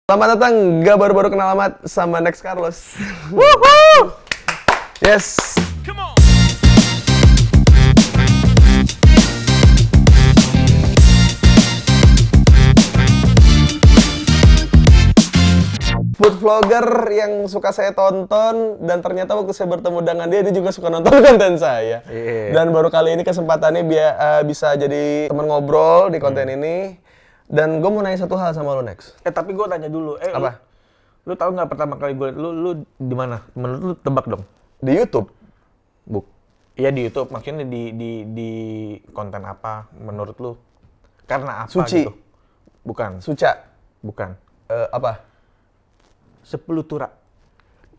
Selamat datang, gak baru-baru kenal amat sama Next Carlos. Woohoo! Yes. Come on. Food vlogger yang suka saya tonton dan ternyata waktu saya bertemu dengan dia juga suka nonton konten saya. Dan baru kali ini kesempatannya bisa jadi teman ngobrol di konten ini. Dan gue mau nanya satu hal sama lo, Next. Tapi gue tanya dulu, apa? Lu tahu nggak pertama kali gue lu di mana? Menurut lu tebak dong. Di YouTube. Iya di YouTube, maksudnya di konten apa menurut lu? Karena apa Suci. gitu? Bukan. Suca. Bukan. Apa? 10 tura.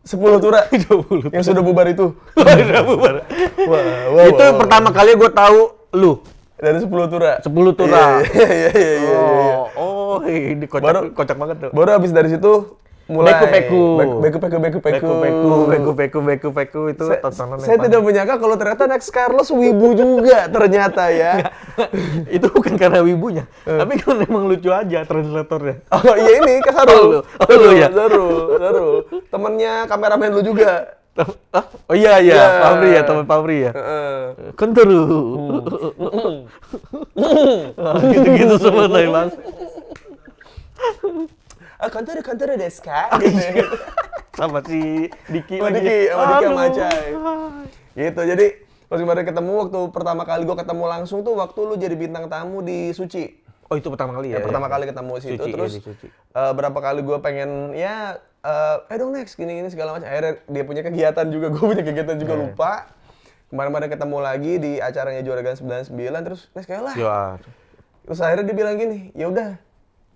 10 tura? 20. Yang sudah bubar itu? Udah bubar. Wah, Itu yang pertama kali gue tahu lu. Dari 10 tura? 10 tura. Iya. Ini kocak banget tuh. Baru habis dari situ mulai Beku itu tontonan saya tidak menyangka kalau ternyata Next Carlos wibu juga ternyata ya. Itu bukan karena wibunya, tapi kan emang lucu aja translatornya. Oh iya ini ke Sarul. Lu ya. Sarul. Temennya kameramen lu juga. Oh iya, Pabri ya, teman Pabri ya. Konteru. Gitu-gitu semua tadi Bang. Konteru desu ka? Sama si Diki Sama lagi. Diki sama Acai. Gitu, jadi pas kemarin ketemu, waktu pertama kali gue ketemu langsung tuh waktu lu jadi bintang tamu di Suci. Oh itu pertama kali ya? Pertama kali ketemu di situ, terus berapa kali gue pengen, dong Next, gini-gini segala macam. Akhirnya dia punya kegiatan juga, gue punya kegiatan juga lupa. Kemarin-kemarin ketemu lagi di acaranya Juragan 99, terus Next kayak lah. Terus akhirnya dia bilang gini, ya udah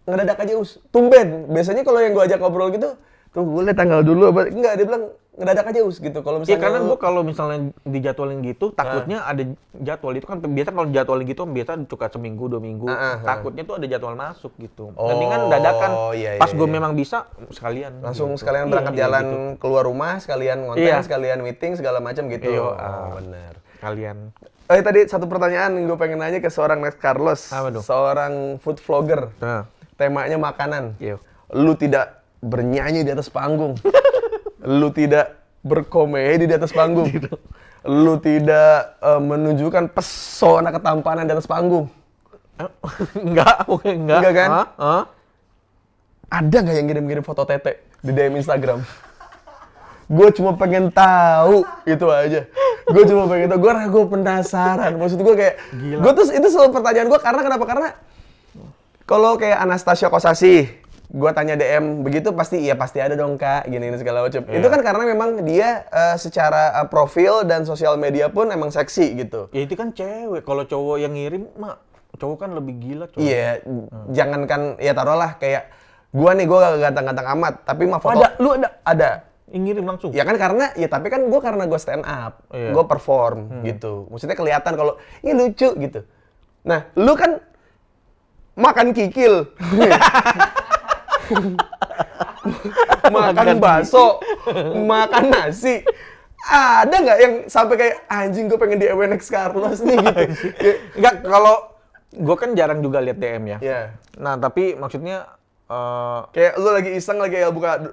ngedadak aja Us, tumben. Biasanya kalau yang gue ajak ngobrol gitu, tuh gue liat tanggal dulu apa, enggak, dia bilang ngedadak aja Us gitu. Kalau misalnya karena gue kalau misalnya dijadwalin gitu, takutnya ada jadwal itu kan biasa kalau dijadwalin gitu biasa suka seminggu 2 minggu. Takutnya tuh ada jadwal masuk gitu. Mendingan dadakan. Pas gue memang bisa sekalian. Langsung gitu. Sekalian berangkat jalan gitu. Keluar rumah, sekalian ngonten, sekalian meeting segala macam gitu. Benar. Kalian. Tadi satu pertanyaan yang gue pengen nanya ke seorang Next Carlos, seorang food vlogger. Temanya makanan. Lu tidak bernyanyi di atas panggung. Lu tidak berkomedi di atas panggung. Lu tidak menunjukkan pesona ketampanan di atas panggung. Enggak kan? Ada nggak yang ngirim-ngirim foto tete di DM Instagram? Gue cuma pengen tahu itu aja. Gue penasaran. Maksud gue kayak, gue tuh itu selalu pertanyaan gue karena kenapa? Karena kalau kayak Anastasia Kosasi, gue tanya DM begitu pasti ada dong kak, gini segala macam. Itu kan karena memang dia secara profil dan sosial media pun emang seksi gitu. Ya itu kan cewek, kalau cowok yang ngirim mah cowok kan lebih gila cowok. Iya, jangankan ya taruhlah kayak gue nih, gue gak ganteng-ganteng amat, tapi mah foto. Ada. Ngirim langsung. Ya kan tapi kan karena gue stand up, gue perform gitu. Maksudnya kelihatan kalau ini lucu gitu. Nah, lu kan makan kikil. Makan bakso, makan nasi. Ada nggak yang sampai kayak anjing gue pengen di Next Carlos nih gitu? Enggak, kalau gue kan jarang juga lihat DM ya. Nah, tapi maksudnya kayak lu lagi iseng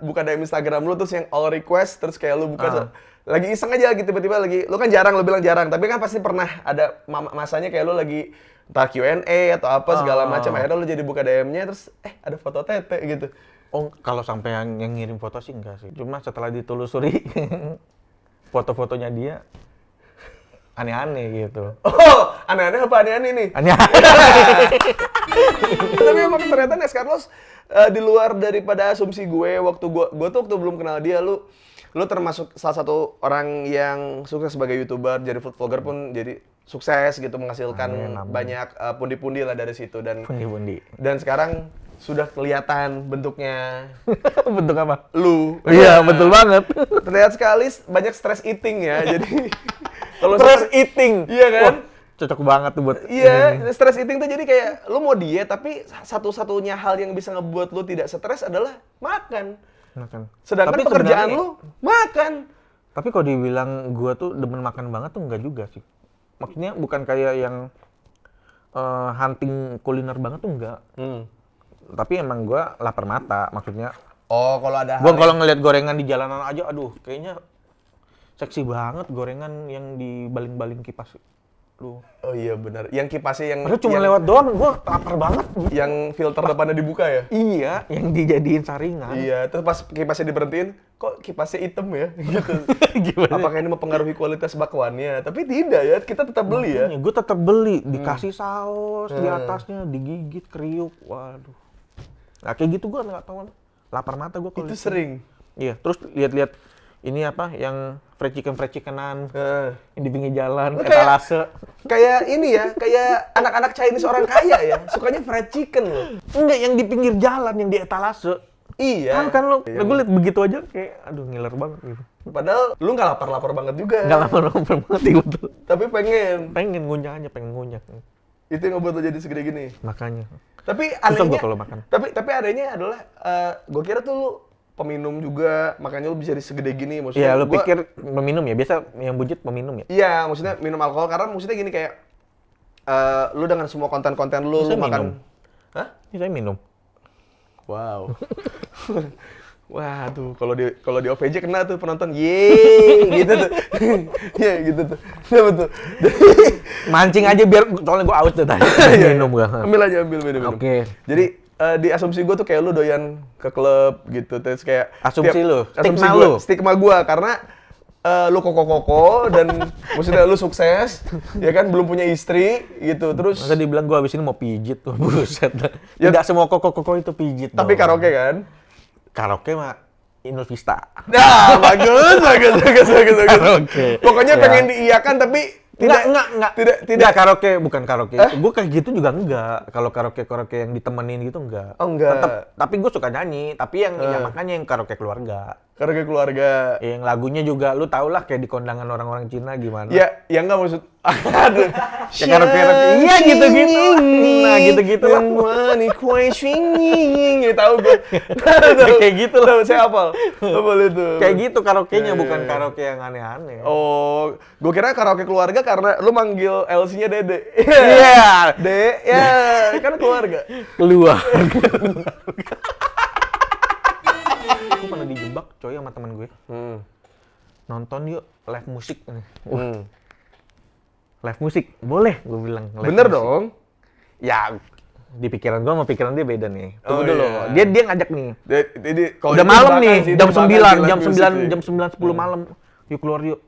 buka DM Instagram lu terus yang all request, terus kayak lu buka lagi iseng aja gitu, tiba-tiba lagi lu kan lu bilang jarang, tapi kan pasti pernah ada masanya kayak lu lagi entah Q&A atau apa segala macam, akhirnya lu jadi buka DM-nya terus ada foto tete gitu. Oh, kalau sampai yang ngirim foto sih enggak sih. Cuma setelah ditelusuri foto-fotonya dia aneh-aneh gitu. Oh, aneh-aneh apa aneh-aneh nih? Aneh-aneh. Tapi emang ternyata Next Carlos di luar daripada asumsi gue waktu waktu belum kenal dia, lu termasuk salah satu orang yang sukses sebagai YouTuber, jadi food vlogger pun jadi sukses gitu, menghasilkan banyak pundi-pundi lah dari situ dan sekarang sudah kelihatan bentuknya. Bentuk apa? Lu. Iya, betul banget. Terlihat sekali banyak stress eating ya. Jadi kalau stress eating. Iya kan? Cocok banget tuh buat. Iya, stress eating tuh jadi kayak lu mau diet tapi satu-satunya hal yang bisa ngebuat lu tidak stres adalah makan. Sedangkan tapi pekerjaan lu makan. Tapi kalau dibilang gua tuh demen makan banget tuh enggak juga sih. Maksudnya bukan kayak yang hunting kuliner banget tuh enggak. tapi emang gue lapar mata, maksudnya. Oh, kalau ada Gue kalau ngeliat gorengan di jalanan aja, aduh, kayaknya seksi banget gorengan yang di baling-baling kipas. Lu. Oh iya benar. Yang kipasnya yang Padahal cuma lewat doang, gue lapar banget. Yang filter depannya dibuka ya? Iya, yang dijadiin saringan. Iya, terus pas kipasnya diberhentiin, kok kipasnya hitam ya? Gitu. Gimana? Apakah ini mempengaruhi kualitas bakwannya? Tapi tidak ya, kita tetap beli ya. Gue tetap beli, dikasih saus di atasnya, digigit, kriuk, waduh. Nah kayak gitu gue nggak tahu, lapar mata gue kalau Itu sering. Iya, terus lihat-lihat ini apa, yang fried chickenan yang di pinggir jalan, etalase. Kayak ini ya, kayak anak-anak Chinese orang kaya ya, sukanya fried chicken loh. Enggak, yang di pinggir jalan, yang di etalase. Iya. Kan lo, gue liat begitu aja kayak, aduh ngiler banget gitu. Padahal lu nggak lapar-lapar banget juga. Nggak lapar banget gitu. Tapi pengen. Pengen ngunyah aja, pengen ngunyah. Itu yang ngebuat lo jadi segede gini. Makanya. Tapi Susah anehnya, gua kalau makan. Tapi anehnya adalah, gue kira tuh lu peminum juga, makanya lu bisa jadi segede gini. Iya, Maksudnya lu pikir meminum ya? Biasa yang buncit meminum ya? Iya, maksudnya minum alkohol karena maksudnya gini kayak lu dengan semua konten-konten lu Bisa makan. minum. Hah? Ini saya minum. Wow. Waduh, kalau di OVJ kena tuh penonton, yeay, gitu tuh. Iya, gitu tuh. Iya betul. Mancing aja biar, soalnya gue aus tuh tadi. Minum gak? Ambil aja, ambil minum. Oke. Jadi di asumsi gue tuh kayak lu doyan ke klub gitu, terus kayak Asumsi lu? asumsi Stigma gua, lu? stigma gue karena lu koko-koko dan maksudnya lu sukses, ya kan belum punya istri gitu, terus. Masa dibilang gue abis ini mau pijit tuh, buset. Tidak semua koko-koko itu pijit. Tapi dong. karaoke kan? Karaoke mah Inul Vista. Nah, bagus. Karaoke. Pokoknya Ya. pengen diiyakan tapi Enggak. Tidak. Enggak, karaoke, bukan karaoke. Gue kayak gitu juga enggak. Kalau karaoke yang ditemenin gitu enggak. Oh, enggak. Tapi gue suka nyanyi. Tapi yang ya makanya yang karaoke keluarga. Karaoke keluarga. Yang lagunya juga lu tau lah kayak di kondangan orang-orang Cina gimana. Ya enggak maksud. Aduh. Ya karaoke. Iya gitu-gitu. Nah gitu-gitu lah. Money swinging. Ya tahu gue. Kayak gitu lah. Saya hafal. Hafal itu. Kayak gitu karaoke-nya, bukan karaoke yang aneh-aneh. Oh, gue kira karaoke keluarga karena lu manggil LC-nya Dede. Iya. Dek, ya kan keluarga. Keluar. Aku pernah dijebak coy sama teman gue. Nonton yuk live musik. Live musik, boleh gue bilang. Bener musik. dong. Ya, di pikiran gue sama pikiran dia beda nih. Tunggu Oh, dulu. iya. Dia ngajak nih. Jadi kalau Udah itu malam jebakan nih, sih, jam jebakan 9, sih, jam live 9, music nih. jam 9, 10 malam. Yuk keluar yuk.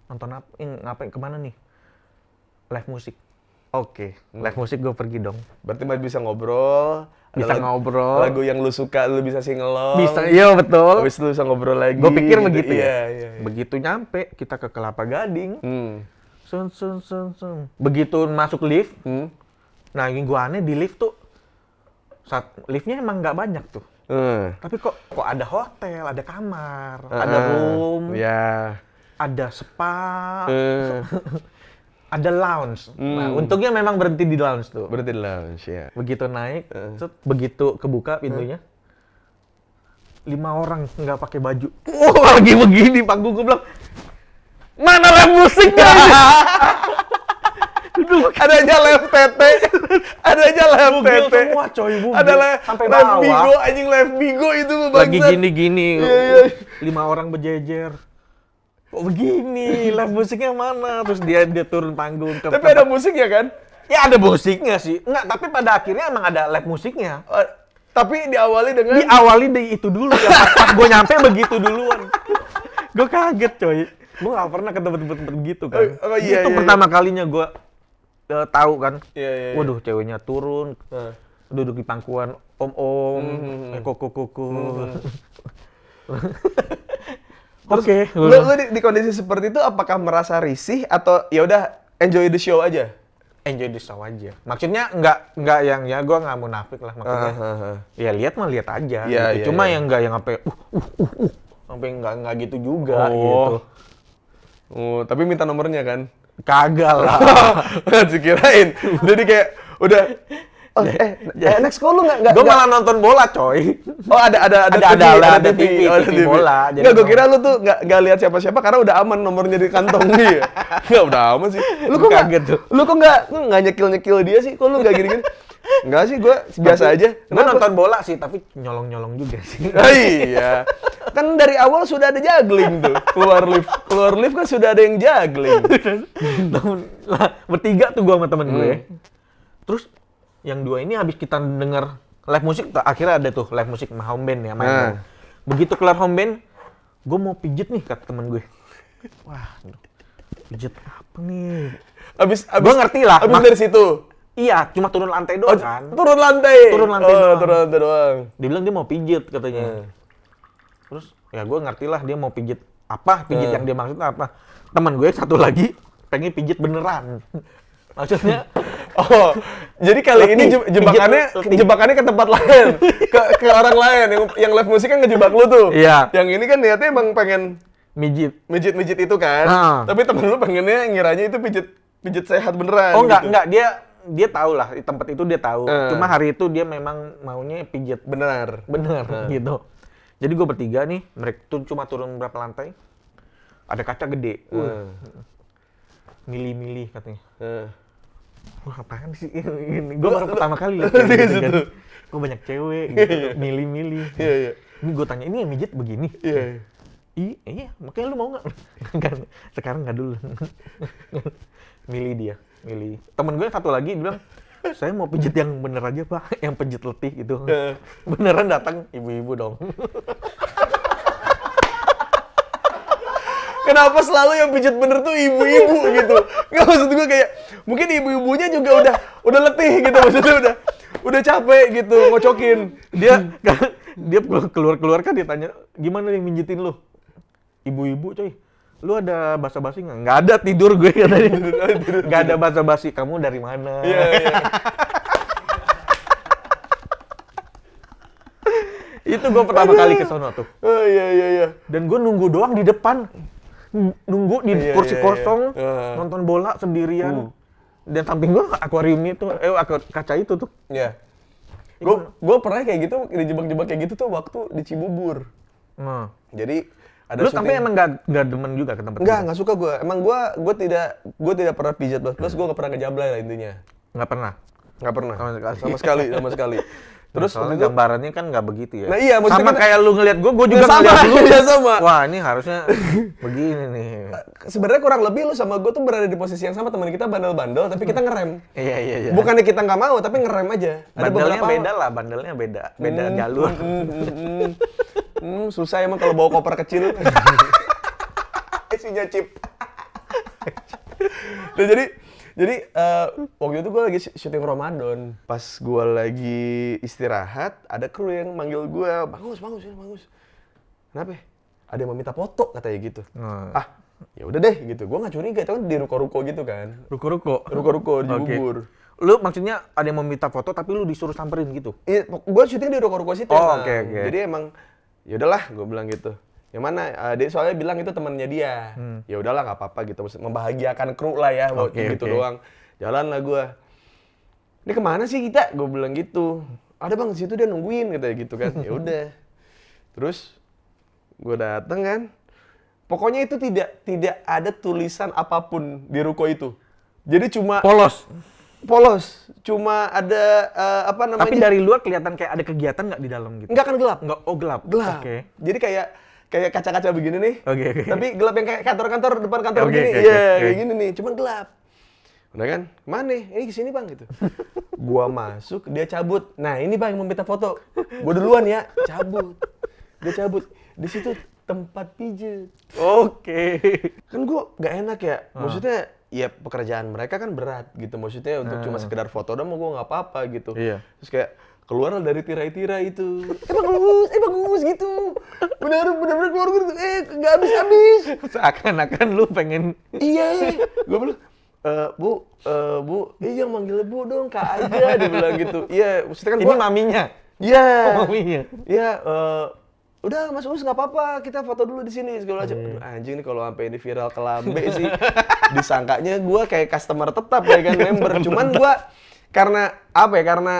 Nonton apa? Ngapain, kemana nih? Live musik. Oke, live musik gue pergi dong. Berarti masih bisa ngobrol. Bisa ada ngobrol. Lagu yang lu suka, lu bisa singelong. Bisa, iya betul. Habis itu bisa ngobrol lagi. Gue pikir gitu. begitu ya. Iya. Begitu nyampe, kita ke Kelapa Gading. Hmm. Sun. Begitu masuk lift, nah yang gue aneh di lift tuh, liftnya emang nggak banyak tuh. Tapi kok ada hotel, ada kamar, ada room, Ya. ada spa, ada lounge. Nah, untungnya memang berhenti di lounge tuh. Berarti lounge ya. Begitu naik, begitu kebuka pintunya, 5 orang nggak pakai baju. Lagi begini panggung, gue bilang, mana live musiknya? Adanya live tete. Adanya live Bugil tete. semua coy, bugil. Ada live Sampai live bawah. bigo, anjing live bigo itu bangsat. Lagi gini-gini, Iya. 5 orang berjejer. Kok begini, live musiknya mana? Terus dia turun panggung. Tapi ada musik ya kan? Ya ada musiknya sih. Enggak, tapi pada akhirnya emang ada live musiknya. Tapi diawali dengan Diawali dari itu dulu, ya pas gue nyampe begitu duluan. Gue kaget coy. Gue gak pernah ke tempat-tempat begitu kan. Oh, iya, Itu iya, pertama kalinya gue tahu kan. Iya. Waduh, ceweknya turun, duduk di pangkuan om-om, koko-koko. Oke. Lu di kondisi seperti itu apakah merasa risih atau ya udah enjoy the show aja? Enjoy the show aja. Maksudnya nggak yang ya gue nggak munafik lah maksudnya. Ya lihat mah lihat aja. Iya, gitu. iya, Cuma iya. yang nggak yang sampai nggak gitu juga gitu. Oh, tapi minta nomornya kan? Kagak lah. Dikirain. Jadi kayak udah next call lu nggak? Gue malah nonton bola coy. Oh ada TV. TV bola. Nggak, gue kira lu tuh nggak lihat siapa-siapa karena udah aman nomornya di kantong dia. Nggak udah aman sih. Lu kok kaget tuh. Lu kok nggak nyekil dia sih? Kok lu nggak gini-gini? Enggak sih, gue biasa aja. Gue nonton bola sih, tapi nyolong-nyolong juga sih. Oh, iya. Kan dari awal sudah ada juggling tuh. Keluar lift kan sudah ada yang juggling. Bertiga tuh gue sama temen gue. Terus yang dua ini habis kita denger live musik, akhirnya ada tuh live musik sama home band ya main. Begitu kelar home band, gue mau pijet nih kata temen gue. Wah, pijet apa nih? Gue ngerti lah. Abis dari situ. Iya, cuma turun lantai doang kan. Turun lantai doang. Turun lantai doang. Dia bilang dia mau pijet katanya. Terus ya gue ngerti lah dia mau pijet apa, pijet yang dia maksud apa. Teman gue satu lagi pengen pijet beneran. Maksudnya jadi kali ini jebakannya ke tempat lain, ke orang lain yang live musik kan ngejebak lu tuh. Iya. Yang ini kan niatnya emang pengen mijit itu kan. Tapi temen lu pengennya ngiranya itu pijet sehat beneran. Oh enggak, dia tahu lah di tempat itu dia tahu. Cuma hari itu dia memang maunya pijet bener gitu. Jadi gue bertiga nih, mereka tuh cuma turun berapa lantai. Ada kaca gede. Milih-milih katanya. Wah, apaan sih ini? Gue baru pertama kali lihat gitu kan. Gue banyak cewek gitu, milih-milih. Iya. Ini gue tanya, ini yang mijit begini? Iya. Iya, makanya lu mau nggak? Kan sekarang nggak dulu. Milih dia. Temen gue satu lagi bilang, saya mau pijit yang bener aja pak, yang pijit letih gitu. Beneran datang ibu-ibu dong. Kenapa selalu yang pijit bener tuh ibu-ibu gitu? Nggak, maksud gue kayak mungkin ibu-ibunya juga udah letih gitu, maksudnya udah capek gitu ngocokin. Dia keluar kan dia tanya, gimana yang mijitin lu? Ibu-ibu coy. Lu ada basa-basi nggak? Nggak ada, tidur gue katanya. Nggak ada basa-basi. Kamu dari mana? Iya. Itu gue pertama kali ke sono tuh. Oh iya. Dan gue nunggu doang di depan. Nunggu di kursi kosong, nonton bola sendirian. Dan samping gue akuarium itu, kaca itu tuh. Iya. Gue pernah kayak gitu, dijebak-jebak kayak gitu tuh waktu di Cibubur. Jadi ada lu tapi emang nggak demen juga ke tempat nggak suka gue. Emang gue tidak pernah pijat plus gue nggak pernah ngejablay lah intinya. Nggak pernah sama sekali. Terus soalnya gambarannya kan nggak begitu ya. Nah iya, maksudnya sama kan, kayak lu ngeliat gue juga sama, ngeliat lu. sama. Wah ini harusnya begini nih. Sebenarnya kurang lebih lu sama gue tuh berada di posisi yang sama, teman kita bandel-bandel tapi kita ngerem. Iya. Bukannya kita nggak mau tapi ngerem aja. Bandelnya beda jalur. Susah emang kalau bawa koper kecil. Isinya chip. Nah, jadi waktu itu gue lagi syuting Ramadan. Pas gue lagi istirahat, ada kru yang manggil gue, Bangus. Kenapa? Ada yang mau minta foto katanya gitu. Ya udah deh gitu. Gue nggak curiga, itu kan di ruko-ruko gitu kan. Ruko-ruko di Cibubur. Lu maksudnya ada yang mau minta foto tapi lu disuruh samperin gitu? Iya, gue syuting di ruko-ruko situ. Oke. Jadi emang ya udahlah, gue bilang gitu. Yang mana? Dia soalnya bilang itu temennya dia. Ya udahlah, nggak apa-apa gitu. Membahagiakan kru lah ya, gitu doang. Jalan lah gue. Ini kemana sih kita? Gue bilang gitu. Ada bang, situ dia nungguin katanya gitu kan. Ya udah. Terus gue dateng kan. Pokoknya itu tidak ada tulisan apapun di ruko itu. Jadi cuma polos. Cuma ada apa namanya? Tapi dari luar kelihatan kayak ada kegiatan nggak di dalam gitu? Nggak, kan gelap. Nggak, gelap. Oke. Jadi kayak kaca-kaca begini nih. Oke. Tapi gelap yang kayak kantor-kantor depan kantor begini. Kayak gini nih. Cuman gelap. Udah kan? Mana? Ini kesini bang gitu. Gua masuk, dia cabut. Nah ini bang yang mau minta foto. Gua duluan ya. Dia cabut. Di situ tempat pijet. Oke. Kan gua nggak enak ya. Maksudnya ya pekerjaan mereka kan berat gitu. Maksudnya untuk cuma sekedar foto doang gua nggak apa-apa gitu. Iya. Terus kayak keluar dari tirai-tirai itu. Bagus gitu. Benar-benar keluar gitu. Nggak habis. Seakan-akan lu pengen. Iya. Gua bilang, Bu, yang manggil Bu dong, Kak aja, dia bilang gitu. Iya, maksudnya kan ini maminya. Iya. Oh, maminya. Iya, udah Mas Uus nggak apa-apa, kita foto dulu di sini segala macam. Anjing nih kalau sampai ini viral ke Lambe sih, disangkanya gue kayak customer tetap ya kan, member. Cuman gue karena apa ya? Karena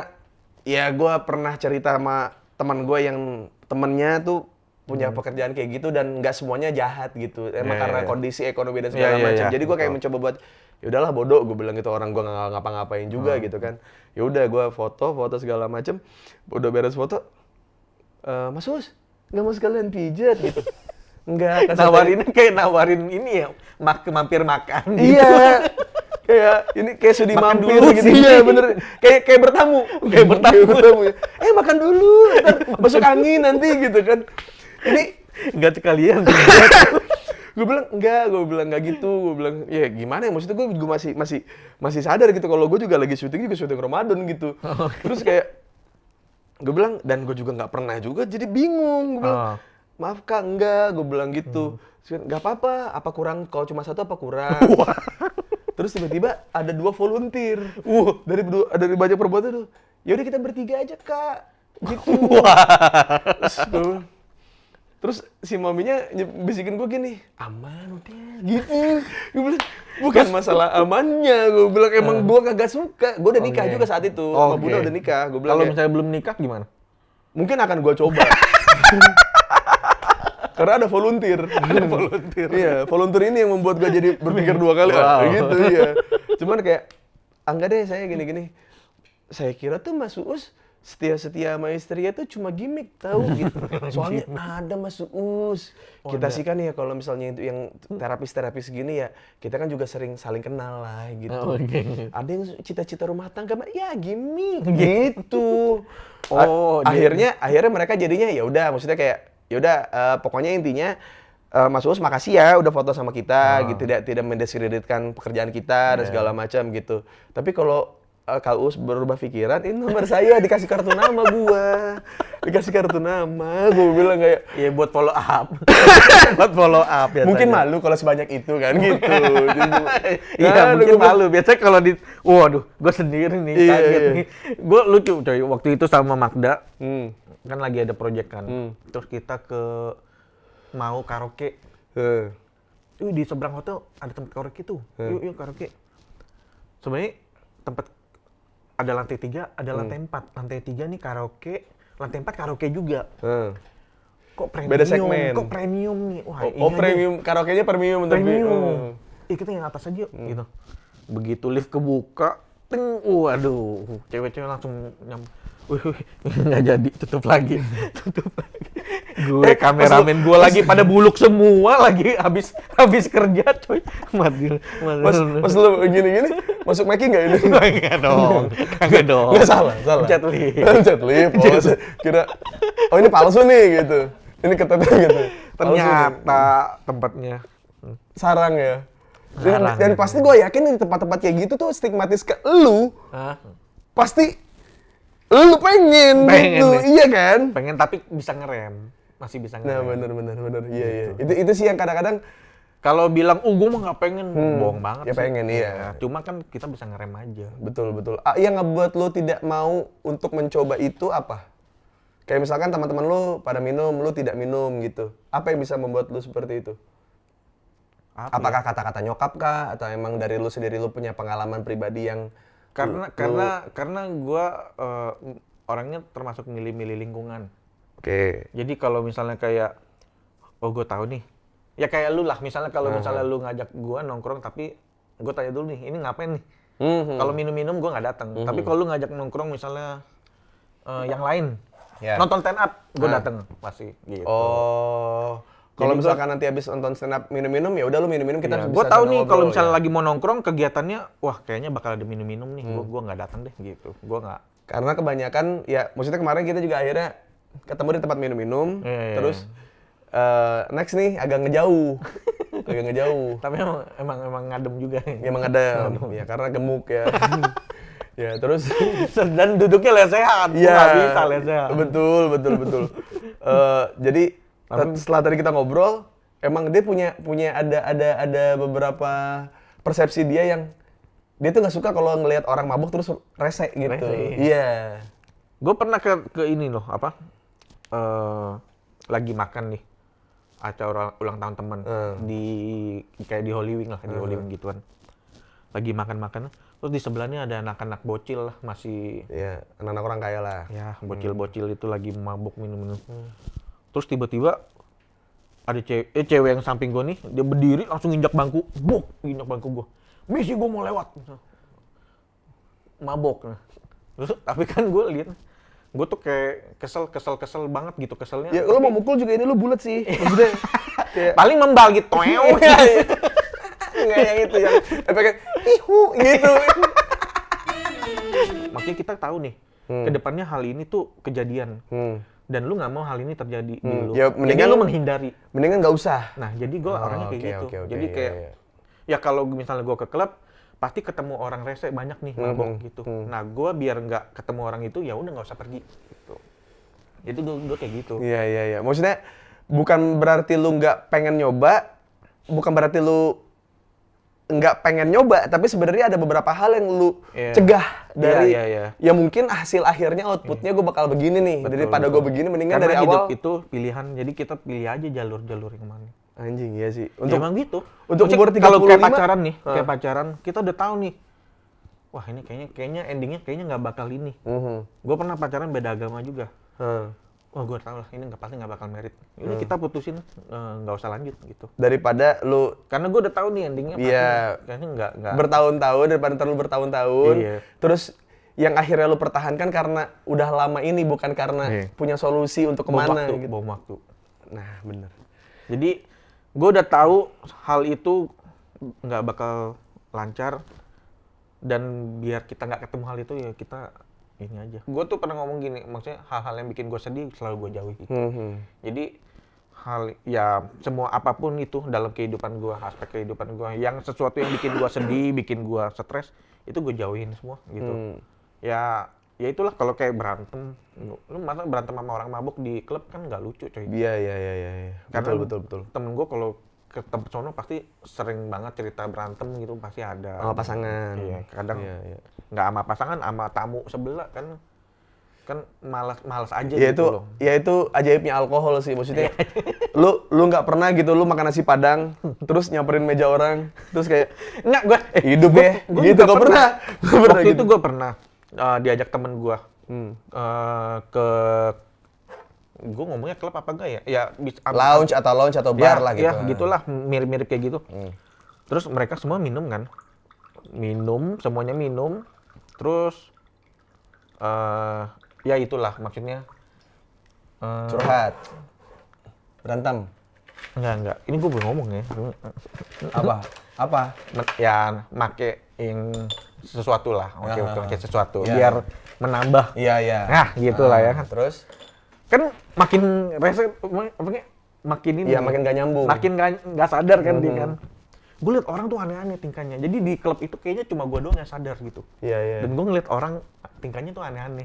ya gue pernah cerita sama teman gue yang temennya tuh punya pekerjaan kayak gitu dan nggak semuanya jahat gitu. Emang karena kondisi ekonomi dan segala macam. Jadi gue kayak mencoba buat ya udahlah bodoh, gue bilang gitu, orang gue nggak ngapa-ngapain juga gitu kan. Ya udah gue foto segala macam, udah beres foto, Mas Us nggak mau sekalian pijat gitu. Enggak, nawarin ini ya, mampir makan gitu. Iya. Kayak ini kayak sudi Makan mampir dulu gitu. sih. Iya bener. Kayak bertamu. Kayak bertamu. Makan dulu. Ntar masuk angin nanti gitu kan. Ini Enggak sekalian. gue bilang enggak gitu. Gue bilang ya gimana ya, maksudnya gue masih sadar gitu kalau gue juga lagi syuting Ramadan gitu. Terus kayak gue bilang, dan gue juga nggak pernah juga jadi bingung. Gue bilang, maaf Kak, enggak, gue bilang gitu. Nggak apa-apa, apa kurang, kalau cuma satu apa kurang. Terus tiba-tiba ada 2 volunteer. Dari banyak perbuatan tuh. Ya udah kita bertiga aja Kak. Gitu. Terus si maminya bisikin gue gini, aman udah gitu. Gue bilang, bukan masalah amannya, gue bilang emang gue kagak suka. Gue udah nikah juga saat itu, sama Bunda udah nikah. Gue bilang kalau misalnya belum nikah gimana? mungkin akan gue coba. Karena ada volunteer. Iya, volunteer ini yang membuat gue jadi berpikir 2 kali. Gitu ya. Cuman kayak, enggak deh saya gini-gini. Saya kira tuh Mas Uus setia sama istrinya tuh cuma gimmick tahu gitu. Soalnya ada Mas Uus. Kita sih kan ya kalau misalnya itu yang terapis gini ya, kita kan juga sering saling kenal lah gitu. Ada yang cita-cita rumah tangga, ya gimmick gitu. Akhirnya mereka jadinya ya udah, maksudnya kayak ya udah pokoknya intinya Mas Uus makasih ya udah foto sama kita gitu, tidak mendiskreditkan pekerjaan kita dan segala macam gitu. Tapi kalau Kak Uus berubah pikiran, ini nomor saya dikasih kartu nama gua. Dikasih kartu nama, gua bilang kayak ya buat follow up. Buat follow up ya. Mungkin malu kalau sebanyak itu kan gitu. Iya, mungkin malu. Biasanya kalau waduh, gua sendiri nih kaget nih. Gua lucu coy, waktu itu sama Magda. Kan lagi ada project kan. Terus kita mau karaoke. Di seberang hotel ada tempat karaoke tuh. Yuk karaoke. Sebenarnya tempat ada lantai 3, ada lantai 4. Lantai 3 nih karaoke, lantai 4 karaoke juga. Kok premium? Beda segmen. Kok premium nih? Wah, premium, karaoke-nya premium. Premium. Kita yang atas aja gitu. Begitu lift kebuka, ting, waduh, cewek-cewek langsung nggak jadi, tutup lagi. Gue kameramen gue lagi pada buluk semua, lagi habis kerja coy. Pas lu gini-gini masuk mic nggak ini? Enggak dong. Nggak salah. Chat lift. Kira ini palsu nih gitu. Ini ketetnya gitu. Ternyata tempatnya sarang ya. Dan pasti gue yakin di tempat-tempat kayak gitu tuh stigmatis ke lu. Pasti lu pengen gitu, iya kan? Pengen tapi bisa ngerem. Masih bisa ngerem. Nah, bener. Iya. Itu sih yang kadang-kadang kalau bilang, gue mah nggak pengen, bohong banget ya sih. Pengen, iya. Cuma kan kita bisa ngerem aja. Betul. Yang ngebuat lu tidak mau untuk mencoba itu apa? Kayak misalkan teman-teman lu pada minum, lu tidak minum gitu. Apa yang bisa membuat lu seperti itu? Apakah kata-kata nyokap kah? Atau emang dari lu sendiri lu punya pengalaman pribadi yang Karena gue orangnya termasuk milih-milih lingkungan. Oke. Jadi kalau misalnya kayak, gue tahu nih, ya kayak lu lah. Misalnya kalau misalnya lu ngajak gue nongkrong, tapi gue tanya dulu nih, ini ngapain nih? Kalau minum-minum gue nggak datang. Tapi kalau lu ngajak nongkrong misalnya yang lain, nonton stand up, gue datang pasti. Gitu. Kalau misalkan nanti habis nonton stand up minum-minum, ya udah lu minum-minum, kita bisa gue tahu nih kalau misalnya lagi mau nongkrong kegiatannya, wah kayaknya bakal ada minum-minum nih, gue nggak datang deh gitu, gue nggak. Karena kebanyakan ya, maksudnya kemarin kita juga akhirnya ketemu di tempat minum-minum, terus next nih agak ngejauh. Tapi emang ngadem juga. Emang ngadem, ya karena gemuk ya. Ya terus dan duduknya lesehan, nggak bisa lesehan. Betul. Jadi setelah tadi kita ngobrol, emang dia punya ada beberapa persepsi dia yang dia tuh nggak suka kalau ngelihat orang mabuk terus rese gitu. Iya. Gue pernah ke ini loh, lagi makan nih, acara ulang tahun teman kayak di Holy Wing lah, di Holy Wing gituan. Lagi makan, terus di sebelahnya ada anak-anak bocil lah, masih. Iya, anak-anak orang kaya lah. Ya, bocil-bocil itu lagi mabuk minum. Terus tiba-tiba ada cewek yang samping gue nih, dia berdiri langsung injak bangku, injak bangku gue. Misi gue mau lewat. Mabok. Terus tapi kan gue lihat, gue tuh kayak kesel banget gitu, keselnya. Ya lo mau mukul juga ini lo bulat sih. Maksudnya kayak paling membal gitu. Enggak yang itu yang efeknya ihu gitu. Makanya kita tahu nih, kedepannya hal ini tuh kejadian. Dan lu nggak mau hal ini terjadi di lu. Ya, jadi lu menghindari. Mendingan nggak usah. Nah, jadi gue orangnya kayak gitu. Okay. Jadi kayak, ya kalau misalnya gue ke klub, pasti ketemu orang rese banyak nih mabok gitu. Nah, gue biar nggak ketemu orang itu, ya udah nggak usah pergi. Gitu. Jadi gue kayak gitu. Iya. Maksudnya bukan berarti lu nggak pengen nyoba, bukan berarti lu nggak pengen nyoba, tapi sebenarnya ada beberapa hal yang lu cegah dari ya mungkin hasil akhirnya outputnya gue bakal begini nih. Daripada gue begini mendingan karena dari hidup awal itu pilihan, jadi kita pilih aja jalur yang mana. Anjing ya sih. Untuk emang gitu. Untuk umur 35 kalau kayak pacaran nih, kayak pacaran kita udah tahu nih. Wah, ini kayaknya endingnya nggak bakal ini. Gue pernah pacaran beda agama juga. Wah, gue tau lah, ini pasti nggak bakal merit. Ini kita putusin, nggak usah lanjut gitu. Daripada lu, karena gue udah tahu nih endingnya kayaknya nggak. Bertahun-tahun, daripada terlalu bertahun-tahun. Iya. Terus yang akhirnya lu pertahankan karena udah lama ini, bukan karena punya solusi untuk kemana. Bom waktu. Nah, bener. Jadi gue udah tahu hal itu nggak bakal lancar, dan biar kita nggak ketemu hal itu ya kita ini aja. Gue tuh pernah ngomong gini, maksudnya hal-hal yang bikin gue sedih selalu gue jauhi. Jadi semua apapun itu dalam kehidupan gue, aspek kehidupan gue, yang sesuatu yang bikin gue sedih, bikin gue stres, itu gue jauhin semua gitu. Ya itulah, kalau kayak berantem, lu masa berantem sama orang mabuk di klub kan nggak lucu coy. Iya. Karena betul. Temen gue kalau ke tempat sono pasti sering banget cerita berantem gitu, pasti ada. Sama pasangan. Iya, kadang nggak sama pasangan, sama tamu sebelah kan malas aja gitu loh. Ya itu ajaibnya alkohol sih, maksudnya lu nggak pernah gitu lu makan nasi padang terus nyamperin meja orang terus kayak enggak, gue hidup ya gitu. Gak pernah. Waktu itu gue pernah diajak temen gue ke, gue ngomongnya klub apa enggak ya? Ya lounge atau bar lah gitu. Ya gitulah, mirip-mirip kayak gitu. Terus mereka semua minum kan, semuanya minum. Terus ya itulah maksudnya curhat, berantem. Enggak. Ini gue belum ngomong ya. Apa? Ya makein sesuatu lah. Oke, pakai sesuatu biar menambah. Iya. Nah, gitulah ya. Terus kan makin rese, makin ini. Iya, makin gak nyambung. Makin gak sadar kan dia kan. Gue liat orang tuh aneh-aneh tingkahnya. Jadi di klub itu kayaknya cuma gue doang yang sadar gitu. Iya. Dan gue ngeliat orang tingkahnya tuh aneh-aneh.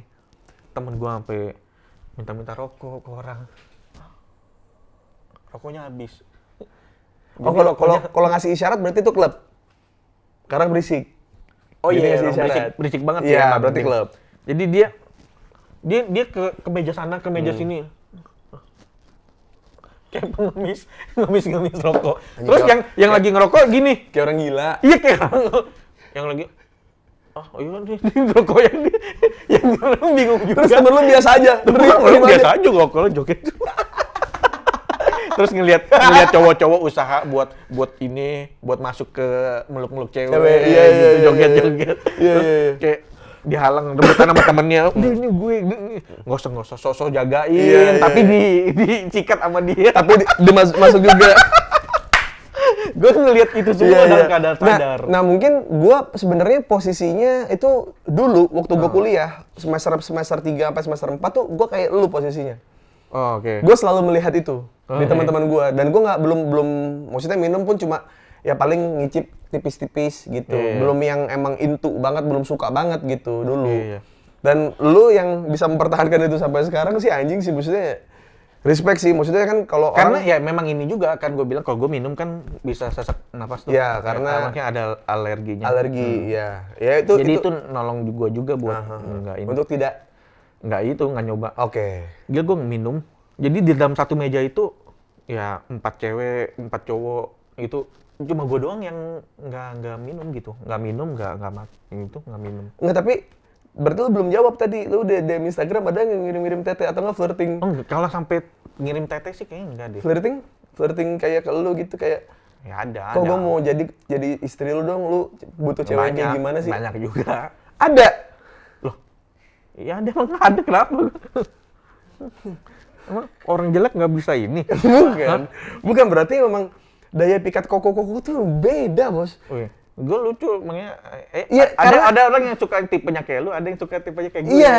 Temen gue sampai minta rokok ke orang. Rokoknya habis. Oh, kalau ngasih isyarat berarti itu klub. Karena berisik. Oh iya, berisik banget sih. Iya, berarti klub. Jadi dia ke meja sana, ke meja sini. Kayak ngemis rokok. Terus yang lagi ngerokok gini. Kayak orang gila. Iya, kayak yang lagi iya nih rokok yang bingung juga. Terus temen lu biasa aja. Lu biasa aja rokok lu joget. Terus ngelihat cowok-cowok usaha buat masuk ke meluk-meluk cewek, gitu, joget-joget. Terus kayak dihalang rebutan sama temennya. Udah ini gue nggak usah sosok jagain, tapi dicikat sama dia. Tapi masuk juga. Gue ngelihat itu semua dalam keadaan sadar. Nah, mungkin gue sebenarnya posisinya itu dulu waktu gue kuliah semester 3 sampai semester 4 tuh gue kayak lu posisinya. Oh, oke. Gue selalu melihat itu di teman-teman gue, dan gue nggak belum maksudnya minum pun cuma ya paling ngicip tipis-tipis gitu. Belum yang emang into banget, belum suka banget gitu dulu. Dan lu yang bisa mempertahankan itu sampai sekarang sih anjing sih, maksudnya respect sih, maksudnya kan kalau karena ya memang ini juga kan gue bilang kalau gue minum kan bisa sesak napas tuh. Ya, karena makanya ada alerginya. Ya itu. Jadi itu nolong gue juga buat enggak ini. Untuk nggak nyoba. Oke. Dia gue minum. Jadi di dalam satu meja itu ya 4 cewek, 4 cowok, itu cuma gue doang yang nggak minum gitu. Nggak minum. Nggak, tapi berarti lu belum jawab tadi. Lu udah DM Instagram ada yang ngirim-ngirim tete atau nggak flirting? Oh, kalau sampai ngirim tete sih kayaknya enggak deh. Flirting? flirting kayak ke lu gitu kayak Ya ada. kok gue mau jadi istri lu dong, lu butuh cewek kayak gimana sih? Banyak juga. Ada. Loh. Ya ada, emang ada, kenapa? Emang orang jelek nggak bisa ini? Bukan berarti memang daya pikat koko tuh beda, Bos. Gue lucu, makanya iya, ada orang yang suka tipenya kayak lu, ada yang suka tipenya kayak gue. Iya,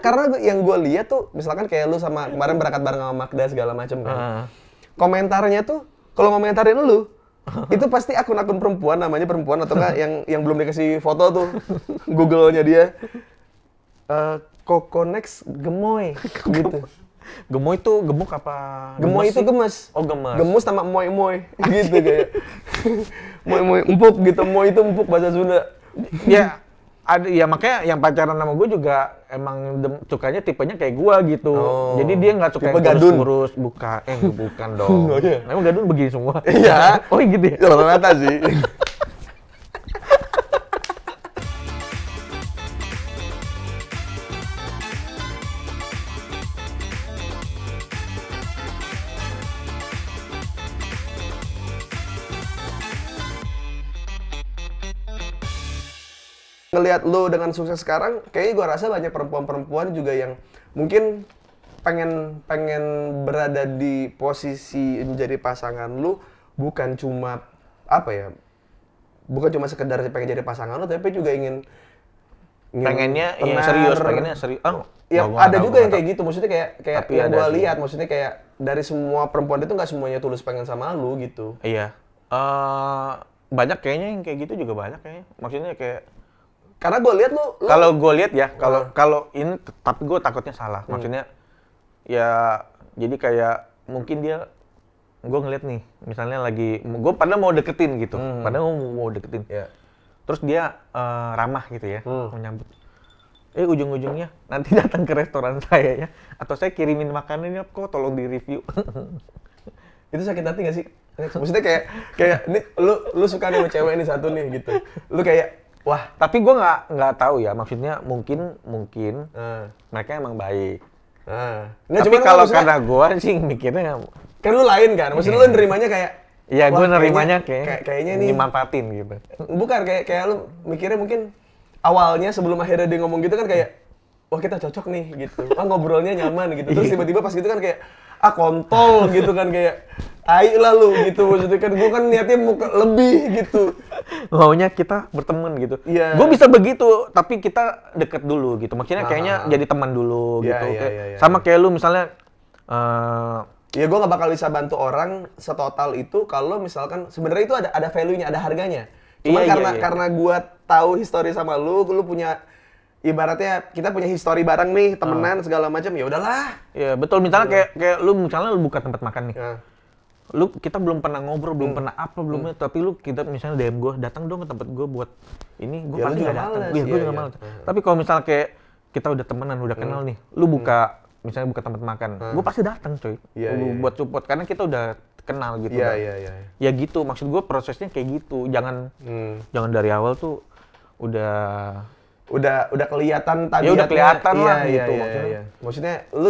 karena yang gue lihat tuh, misalkan kayak lu sama kemarin berangkat bareng sama Magda segala macem kan. Komentarnya tuh, kalau ngomentarin lu, itu pasti akun-akun perempuan, namanya perempuan atau enggak yang belum dikasih foto tuh, Google-nya dia. Kokonex gemoy gitu. Gemoy itu gemuk apa? Gemoy itu gemes. Oh, gemes. Gemus sama moy gitu kayak. Moy empuk gitu. Moy itu empuk bahasa Sunda. Ya ada ya, makanya yang pacaran sama gue juga emang sukanya tipenya kayak gue gitu. Jadi dia nggak suka yang kurus-kurus, bukan dong. Oh, iya. Emang gadun begini semua. Iya. Oh gitu ya. Rata-rata sih. Ngelihat lu dengan sukses sekarang, kayaknya gue rasa banyak perempuan-perempuan juga yang mungkin pengen berada di posisi menjadi pasangan lu, bukan cuma sekedar pengen jadi pasangan lu, tapi juga ingin pengennya serius. Ya ada juga yang kayak gitu, maksudnya kayak yang gue lihat, maksudnya kayak dari semua perempuan itu nggak semuanya tulus pengen sama lu gitu. Iya. Banyak kayaknya yang kayak gitu juga banyak kayaknya. Maksudnya kayak karena gue lihat lu kalau gue lihat ya, kalau ini, tapi gue takutnya salah. Maksudnya ya jadi kayak mungkin gue ngeliat nih, misalnya gue padahal mau deketin gitu, padahal mau deketin. Yeah. Terus dia ramah gitu ya, mau nyambut. Ujung-ujungnya nanti datang ke restoran saya ya, atau saya kirimin makanannya kok, tolong di review. Itu sakit hati gak sih? Maksudnya kayak ini lu suka nih sama cewek ini satu nih gitu. Lu kayak wah, tapi gue nggak tahu ya, maksudnya mungkin mereka emang baik. Tapi kalau karena gue sih mikirnya kan lu lain kan, maksudnya lu nerimanya kayak iya, gue nerimanya kayaknya nih dimanfaatin gitu. Bukan kayak lu mikirnya mungkin awalnya sebelum akhirnya dia ngomong gitu kan kayak wah kita cocok nih gitu, ngobrolnya nyaman gitu, terus tiba-tiba pas gitu kan kayak kontol gitu kan, kayak tai lah lu gitu, maksudnya kan gue kan niatnya mau lebih gitu. Maunya kita berteman gitu. Iya. Gue bisa begitu, tapi kita deket dulu gitu. Maksudnya kayaknya jadi teman dulu gitu. Sama kayak lu misalnya. Ya gue nggak bakal bisa bantu orang setotal itu kalau misalkan sebenarnya itu ada value-nya, ada harganya. Cuma karena gue tahu histori sama lu punya, ibaratnya kita punya histori bareng nih, temenan segala macam, ya udahlah. Iya betul, misalnya kayak lu buka tempat makan nih. Kita belum pernah ngobrol, belum pernah tapi kita misalnya DM gue, datang dong ke tempat gue buat ini, gue pasti nggak datang. Gue juga malas. Tapi kalau misalnya kayak kita udah temenan, udah kenal nih, lu misalnya buka tempat makan, gue pasti datang coy, buat support karena kita udah kenal gitu. Ya gitu, maksud gue prosesnya kayak gitu, jangan dari awal tuh udah kelihatan tabiatnya. Ya udah kelihatan lah gitu maksudnya. Maksudnya lu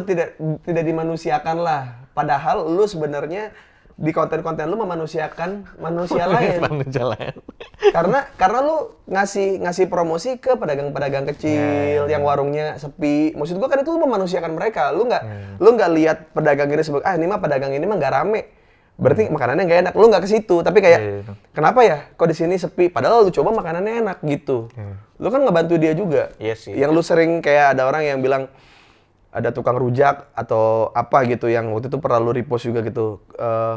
tidak dimanusiakan lah. Padahal lu sebenarnya di konten-konten lu memanusiakan manusia lain. Karena lu ngasih promosi ke pedagang-pedagang kecil yang warungnya sepi. Maksud gua kan itu lu memanusiakan mereka. Lu nggak lihat pedagang ini sebagai ini mah pedagang ini mah nggak rame. Berarti makanannya nggak enak. Lu nggak ke situ, tapi kayak kenapa ya kok di sini sepi? Padahal lu coba makanannya enak gitu. Lu kan ngebantu dia juga. Iya sih. Yang lu sering kayak ada orang yang bilang ada tukang rujak atau apa gitu yang waktu itu pernah lu repost juga gitu.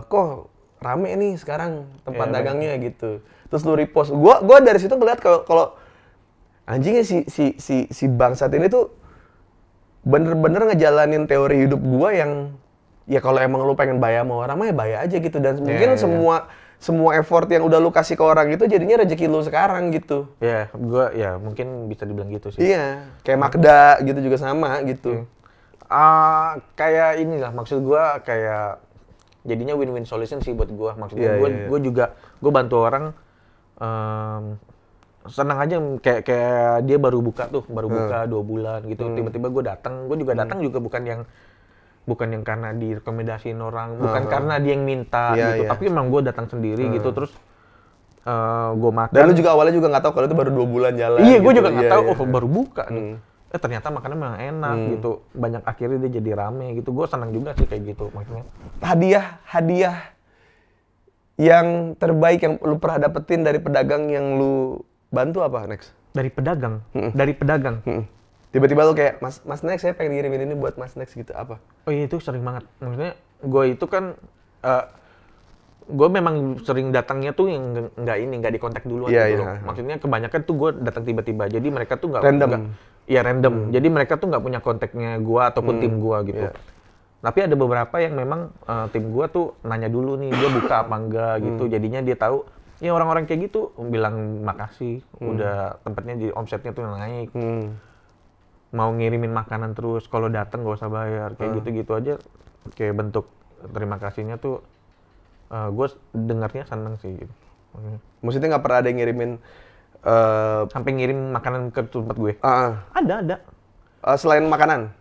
Kok rame nih sekarang tempat dagangnya gitu. Terus lu repost. Gua dari situ ngeliat kalau anjingnya si bangsat ini tuh bener-bener ngejalanin teori hidup gua yang ya kalau emang lu pengen bayar sama orang mah ya bayar aja gitu, dan mungkin semua effort yang udah lu kasih ke orang itu jadinya rezeki lu sekarang gitu. Ya, gua ya mungkin bisa dibilang gitu sih. Iya, kayak Magda gitu juga sama gitu. Kayak inilah maksud gua, kayak jadinya win-win solution sih buat gua. Maksudnya gua juga bantu orang senang aja, kayak dia baru buka 2 bulan gitu. Tiba-tiba gua datang, gua juga datang juga bukan bukan yang karena direkomendasiin orang, bukan karena dia yang minta gitu, tapi emang gue datang sendiri gitu, terus gue makan. Dan lu juga awalnya juga nggak tahu kalau itu baru 2 bulan jalan. Iya, gitu. gue juga nggak tahu, baru buka nih. Ternyata makannya memang enak gitu, banyak akhirnya dia jadi rame gitu, gue senang juga sih kayak gitu maksudnya. Hadiah yang terbaik yang lu pernah dapetin dari pedagang yang lu bantu apa, Next? Dari pedagang? Tiba-tiba lu kayak, Mas Next, saya pengen ngirimin ini buat Mas Next gitu, apa? Oh iya, itu sering banget. Maksudnya, gue itu kan, gue memang sering datangnya tuh yang nggak dikontak duluan gitu loh. Maksudnya kebanyakan tuh gue datang tiba-tiba, jadi mereka tuh nggak... Random. Jadi mereka tuh nggak punya kontaknya gue ataupun tim gue gitu. Tapi ada beberapa yang memang tim gue tuh nanya dulu nih, dia buka apa enggak gitu. Jadinya dia tahu, ya orang-orang kayak gitu bilang makasih, udah tempatnya di omsetnya tuh naik. Mau ngirimin makanan terus, kalau datang gak usah bayar, kayak gitu-gitu aja. Kayak bentuk terima kasihnya tuh, gue dengarnya seneng sih gitu. Maksudnya nggak pernah ada yang ngirimin sampai ngirim makanan ke tempat gue? Ada. Selain makanan?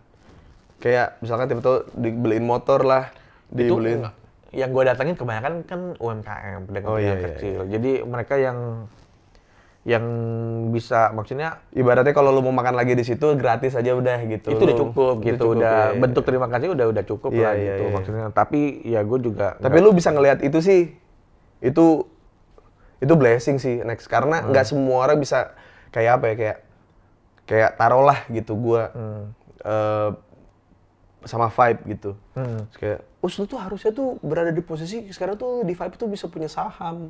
Kayak misalkan tiba-tiba dibeliin motor lah, dibeliin. Yang gue datangin kebanyakan kan UMKM, pedagang kecil. Jadi mereka yang bisa, maksudnya ibaratnya kalau lu mau makan lagi di situ gratis aja udah gitu. Itu udah cukup gitu, udah bentuk terima kasih udah cukup lah gitu maksudnya. Tapi ya gue juga. Tapi lu bisa ngelihat itu sih, itu blessing sih, Next. Karena nggak semua orang bisa kayak apa ya, kayak taruhlah gitu gue sama Vibe gitu. Terus kayak, lu tuh harusnya tuh berada di posisi sekarang tuh di Vibe tuh bisa punya saham,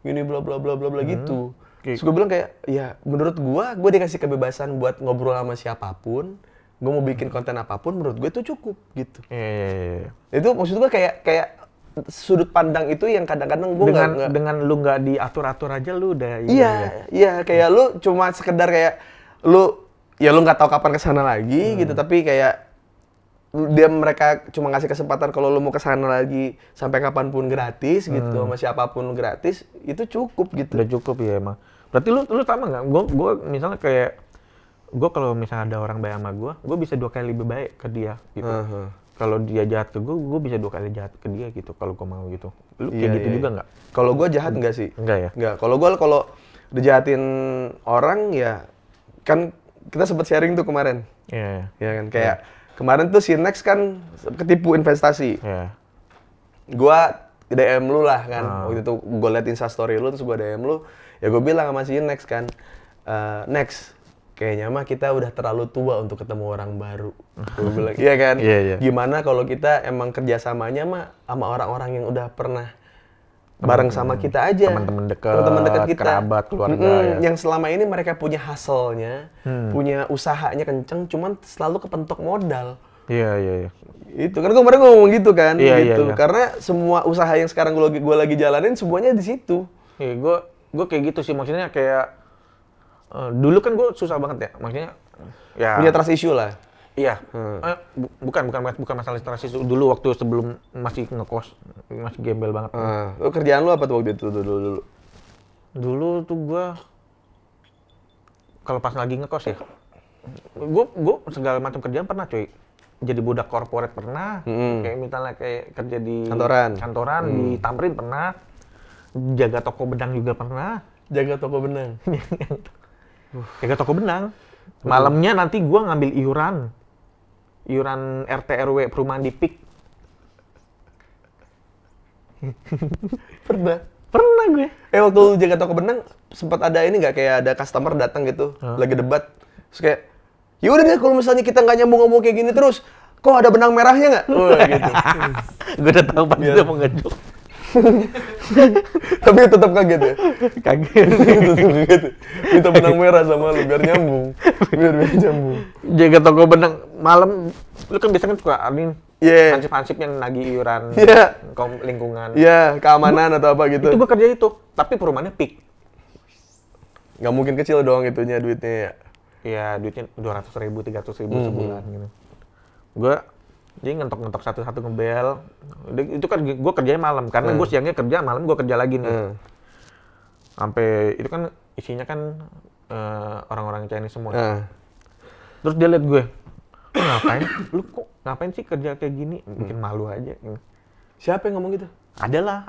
gini bla bla bla bla bla gitu. Terus gue bilang kayak, ya menurut gue dikasih kebebasan buat ngobrol sama siapapun, gue mau bikin konten apapun, menurut gue itu cukup gitu. Itu maksud gue kayak sudut pandang itu yang kadang-kadang gue dengan lu nggak diatur-atur aja lu udah. Iya, kayak lu cuma sekedar kayak lu nggak tahu kapan kesana lagi gitu, tapi kayak mereka cuma ngasih kesempatan kalau lu mau kesana lagi sampai kapanpun gratis gitu, sama siapapun gratis, itu cukup gitu. Udah cukup ya emang. Berarti lu sama nggak? Gue misalnya kayak, gue kalau misalnya ada orang baik sama gue bisa 2 kali lebih baik ke dia gitu. Kalau dia jahat ke gue bisa 2 kali jahat ke dia gitu, kalau gue mau gitu. Lu kayak gitu juga nggak? Kalau gue jahat nggak sih? Enggak ya? Nggak. Kalau dijahatin orang ya, kan kita sempet sharing tuh kemarin. Iya. Ya kan, kayak kemarin tuh si Next kan ketipu investasi. Gua DM lu lah kan, waktu itu gue liat instastory lu, terus gue DM lu, ya gue bilang sama si Next kan, Next, kayaknya mah kita udah terlalu tua untuk ketemu orang baru. Gue bilang, iya kan? Gimana kalau kita emang kerjasamanya mah sama orang-orang yang udah pernah bareng sama kita aja, teman-teman dekat kita, kerabat, keluarga. Yang selama ini mereka punya hustle-nya, punya usahanya kenceng, cuman selalu kepentok modal. Iya. Itu kan kemarin ngomong gitu kan, gitu. Karena semua usaha yang sekarang gue lagi jalanin semuanya di situ. Iya, gue kayak gitu sih, maksudnya kayak dulu kan gue susah banget ya, maksudnya ya punya trust issue lah. Iya, bukan masalah trust issue. Dulu waktu sebelum masih ngekos, masih gembel banget. Kerjaan lu apa tuh waktu itu dulu? Dulu tuh gue, kalau pas lagi ngekos ya, gue segala macam kerjaan pernah cuy. Jadi budak korporat pernah, kayak misalnya kayak kerja di kantoran, di Tamrin pernah, jaga toko benang juga pernah. Jaga toko benang? Jaga toko benang. Malamnya nanti gue ngambil iuran RT RW perumahan di PIK. Pernah gue. Waktu lu jaga toko benang, sempat ada ini nggak, kayak ada customer datang gitu, lagi debat, terus kayak, yaudah deh kalau misalnya kita nggak nyambung-ngomong kayak gini terus, kok ada benang merahnya nggak? Gitu. Gue udah tahu pasti dia mau ngejok. Tapi tetap kaget ya? Kaget. Minta benang merah sama lu biar nyambung. Biar nyambung. Jaga toko benang malam, lu kan biasanya suka hansip-hansip yang nagih iuran lingkungan. Keamanan atau apa gitu. Itu gue kerja itu, tapi perumahannya PIK. Nggak mungkin kecil dong itunya duitnya ya? Iya, duitnya 200.000, 300.000 sebulan gitu. Gue jadi ngentok-ngentok satu-satu ngebel. Itu kan gue kerjanya malam, karena gue siangnya kerja, malam gue kerja lagi nih. Sampai itu kan isinya kan orang-orang Chinese semua. Terus dia liat gue, ngapain sih kerja kayak gini, bikin malu aja. Siapa yang ngomong gitu? Ada.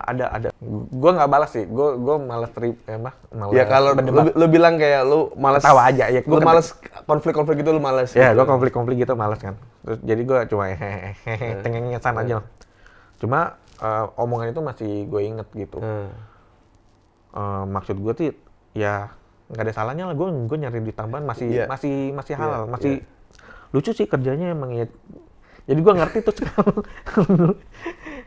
Gue nggak balas sih, gue malas malas. Ya kalau lu bilang kayak lu malas tawa aja ya, lu malas konflik-konflik gitu, lu malas. Ya, gitu. gue konflik gitu malas kan. Terus jadi gue cuma hehehe tengengesan aja. Cuma omongan itu masih gue inget gitu. Maksud gue tuh ya nggak ada salahnya lah, gue nyari duit tambahan masih halal, masih lucu sih kerjanya emang ya. Jadi gue ngerti tuh sekarang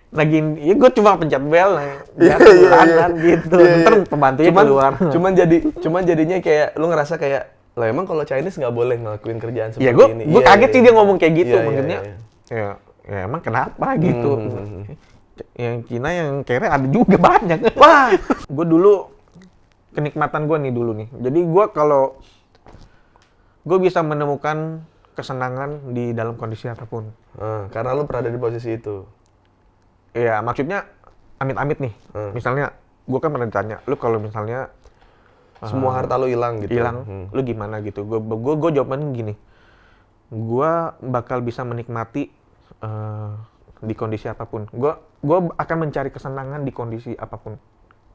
lagi ya gue cuma pencet bel bulanan gitu. Ntar pembantunya keluar. Cuman jadinya kayak lu ngerasa kayak lah emang kalau Chinese nggak boleh ngelakuin kerjaan seperti ini. Gue kaget sih dia ngomong kayak gitu, maksudnya. Ya emang kenapa gitu. Yang Cina yang kere ada juga banyak. Wah, gue dulu kenikmatan gue nih dulu nih. Jadi gue kalau gue bisa menemukan kesenangan di dalam kondisi apapun. Karena lu pernah ada di posisi itu. Iya, maksudnya amit-amit nih. Misalnya, gue kan pernah ditanya, lu kalau misalnya semua harta lu hilang gitu. Lu gimana gitu? Gue jawabannya gini. Gue bakal bisa menikmati di kondisi apapun. Gue akan mencari kesenangan di kondisi apapun.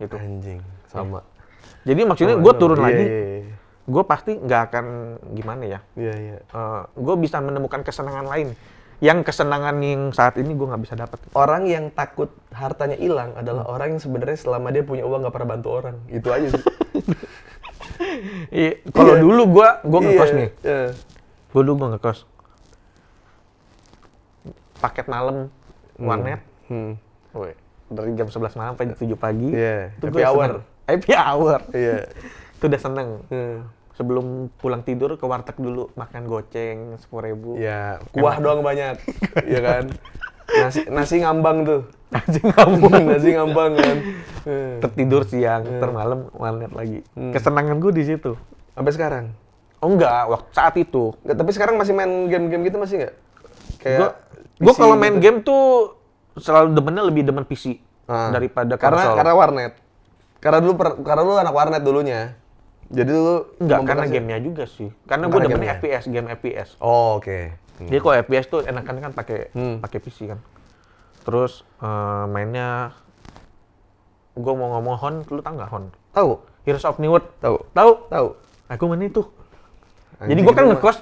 Gitu. Anjing, sama. Jadi maksudnya gue turun lagi. Gue pasti nggak akan gimana ya. Gue bisa menemukan kesenangan lain. Yang kesenangan yang saat ini gue nggak bisa dapat. Orang yang takut hartanya hilang adalah orang yang sebenarnya selama dia punya uang nggak pernah bantu orang. Itu aja sih. Kalau dulu gue ngekos nih. Gue dulu ngekos. Paket malam warnet. Dari jam 11 malam sampai jam 7 pagi. Happy hour. Happy hour. Itu udah seneng. Sebelum pulang tidur ke warteg dulu, makan goceng 10.000. Iya, kuah doang banyak. Iya kan? Nasi ngambang tuh. Nasi ngambang kan. Tertidur siang, termalam warnet lagi. Kesenangan gue di situ. Sampai sekarang? Oh enggak, waktu saat itu. Enggak, tapi sekarang masih main game-game gitu masih nggak? Kayak gue kalau main gitu. Game tuh selalu lebih demen PC daripada konsol. Karena warnet. Karena lu anak warnet dulunya. Jadi lu enggak karena gamenya juga sih. Karena gue demennya FPS, game FPS. Oh, oke. Jadi kalau FPS tuh enakan kan pakai PC kan. Terus mainnya gue mau ngomong Hon, lu tau nggak Hon? Tahu. Heroes of New World. Tahu. Aku main itu. Jadi gue kan ngekos.